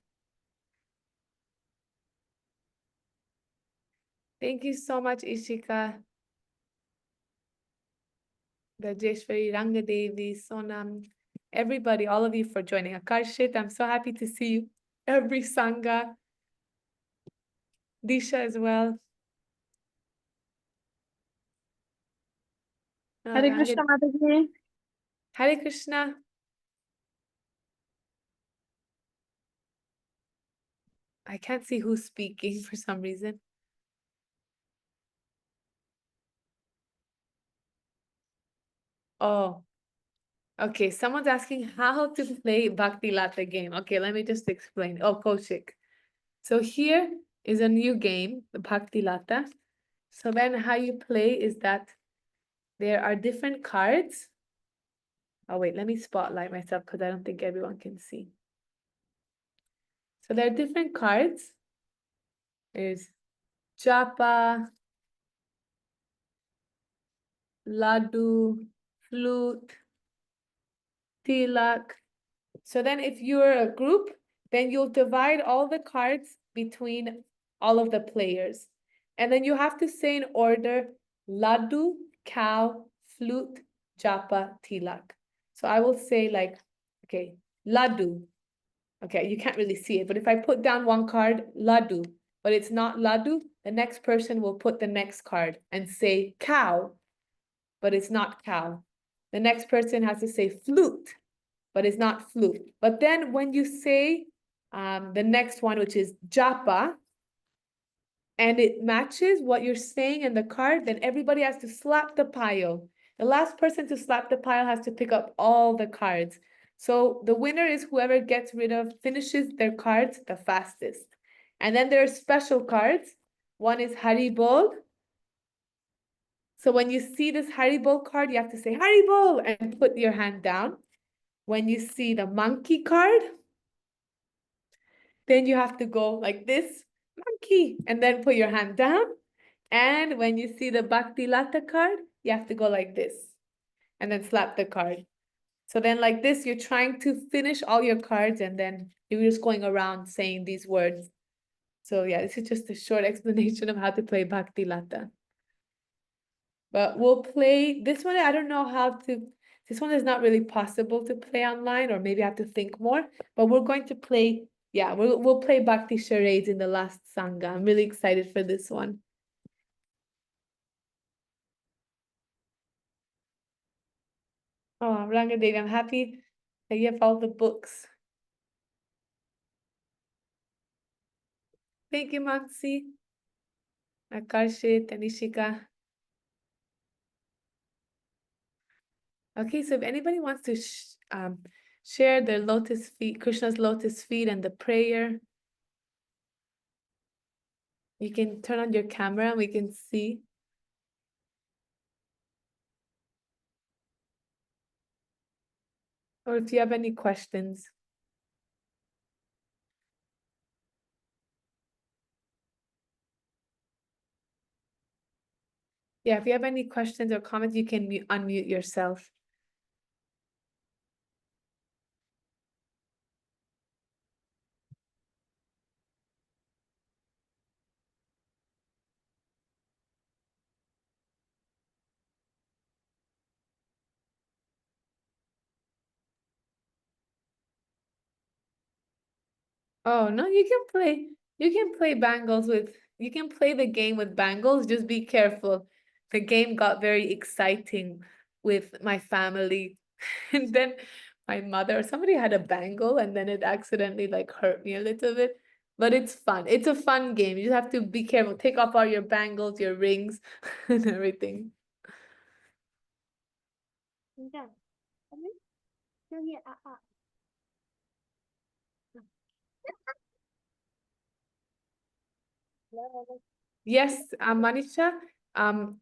Thank you so much, Ishika, Rajeshwari, Rangadevi, Sonam, everybody, all of you for joining. Akarshit, I'm so happy to see you every Sangha. Disha as well. Hare Krishna, Mataji. Hare Krishna. I can't see who's speaking for some reason. Oh, Okay, someone's asking how to play Bhakti Lata game. Okay, let me just explain. Oh, Kaushik. So here is a new game, the Bhakti Lata. So then how you play is that there are different cards. Oh wait, let me spotlight myself because I don't think everyone can see. So there are different cards. There's Japa, Ladu, Flute, Tilak. So then if you're a group, then you'll divide all the cards between all of the players. And then you have to say in order, Ladu, cow, flute, Japa, Tilak. So I will say like, okay, Ladu. Okay, you can't really see it, but if I put down one card, Ladu, but it's not Ladu, the next person will put the next card and say cow, but it's not cow. The next person has to say flute, but it's not flute. But then when you say the next one, which is Japa, and it matches what you're saying in the card, then everybody has to slap the pile. The last person to slap the pile has to pick up all the cards. So the winner is whoever finishes their cards the fastest. And then there are special cards. One is Haribol. So when you see this Haribol card, you have to say Haribol and put your hand down. When you see the monkey card, then you have to go like this, monkey, and then put your hand down. And when you see the Bhakti Lata card, you have to go like this and then slap the card. So then like this, you're trying to finish all your cards and then you're just going around saying these words. So yeah, this is just a short explanation of how to play Bhakti Lata. But we'll play this one. I don't know how to, this one is not really possible to play online, or maybe I have to think more, but we're going to play, yeah, we'll play Bhakti charades in the last Sanga. I'm really excited for this one. Oh, Rangadevi, I'm happy that you have all the books. Thank you, Maxi, Akarshit, Tanishika. Okay, so if anybody wants to share their lotus feet, Krishna's lotus feet and the prayer, you can turn on your camera and we can see. Or if you have any questions. Yeah, if you have any questions or comments, you can unmute yourself. Oh, no, you can play bangles with, you can play the game with bangles, just be careful. The game got very exciting with my family. And then my mother, somebody had a bangle and then it accidentally like hurt me a little bit. But it's fun. It's a fun game. You just have to be careful. Take off all your bangles, your rings, and everything. Yes, Manisha, all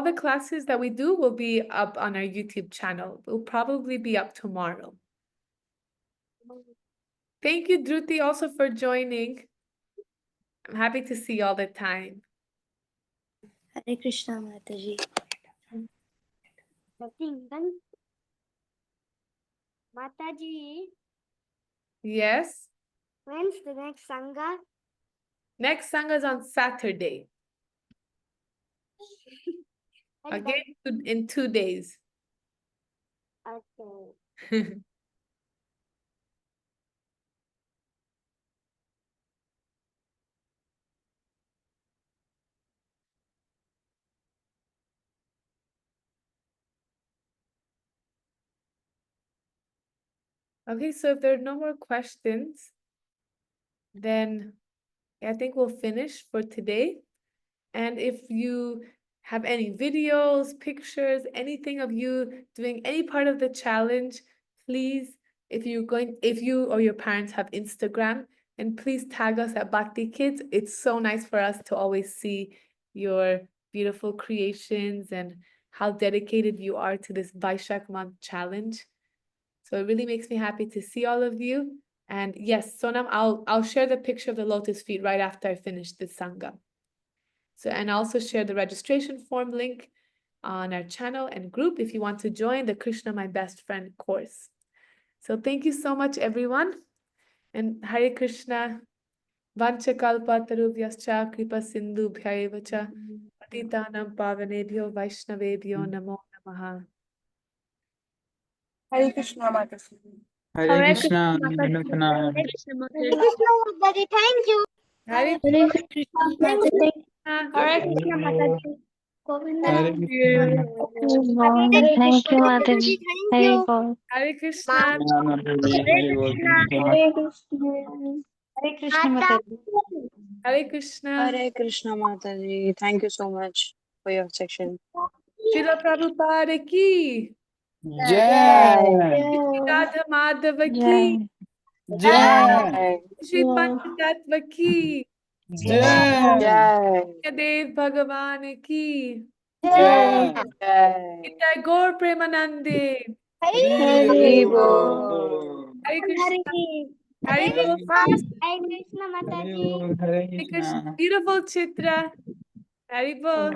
the classes that we do will be up on our YouTube channel. Will probably be up tomorrow. Thank you, Dhruti, also for joining. I'm happy to see you all the time. Hare Krishna, Mataji. Mataji, Yes. when's the next Sangha? Next Sangha is on Saturday. Again, in 2 days. Okay. Okay, so if there are no more questions, then I think we'll finish for today. And if you have any videos, pictures, anything of you doing any part of the challenge, please, if you or your parents have Instagram, and please tag us at Bhakti Kids. It's so nice for us to always see your beautiful creations and how dedicated you are to this Baishak month challenge. So it really makes me happy to see all of you. And yes, Sonam, I'll share the picture of the lotus feet right after I finish this Sanga. So, and also share the registration form link on our channel and group if you want to join the Krishna My Best Friend course. So thank you so much, everyone. And Hare Krishna. Vanchakalpatarubhyascha kripa sindhu bhyayevacha patitanam pavanebhyo vaishnavebhyo namo namaha. Hare Krishna Mataji. Hare Krishna, Manupana. Krishna Mataji. Thank you. Hare Hare Krishna. Hare Krishna Mataji. Hare Krishna. Thank you, Mataji. Thank you. Hare Krishna. Hare Krishna Mataji. Hare Krishna. Hare Krishna Mataji. Thank you so much for your section. Srila Prabhupada ki. Jai. Radha Madhava ki. Jai. Shri Panchatattva ki. Jai. Dev Bhagavan ki. Jai. Jai Gaur Premanande. Haribolo. Hare Krishna. Hare Hare Krishna. Krishna. Beautiful Chitra. Haribol.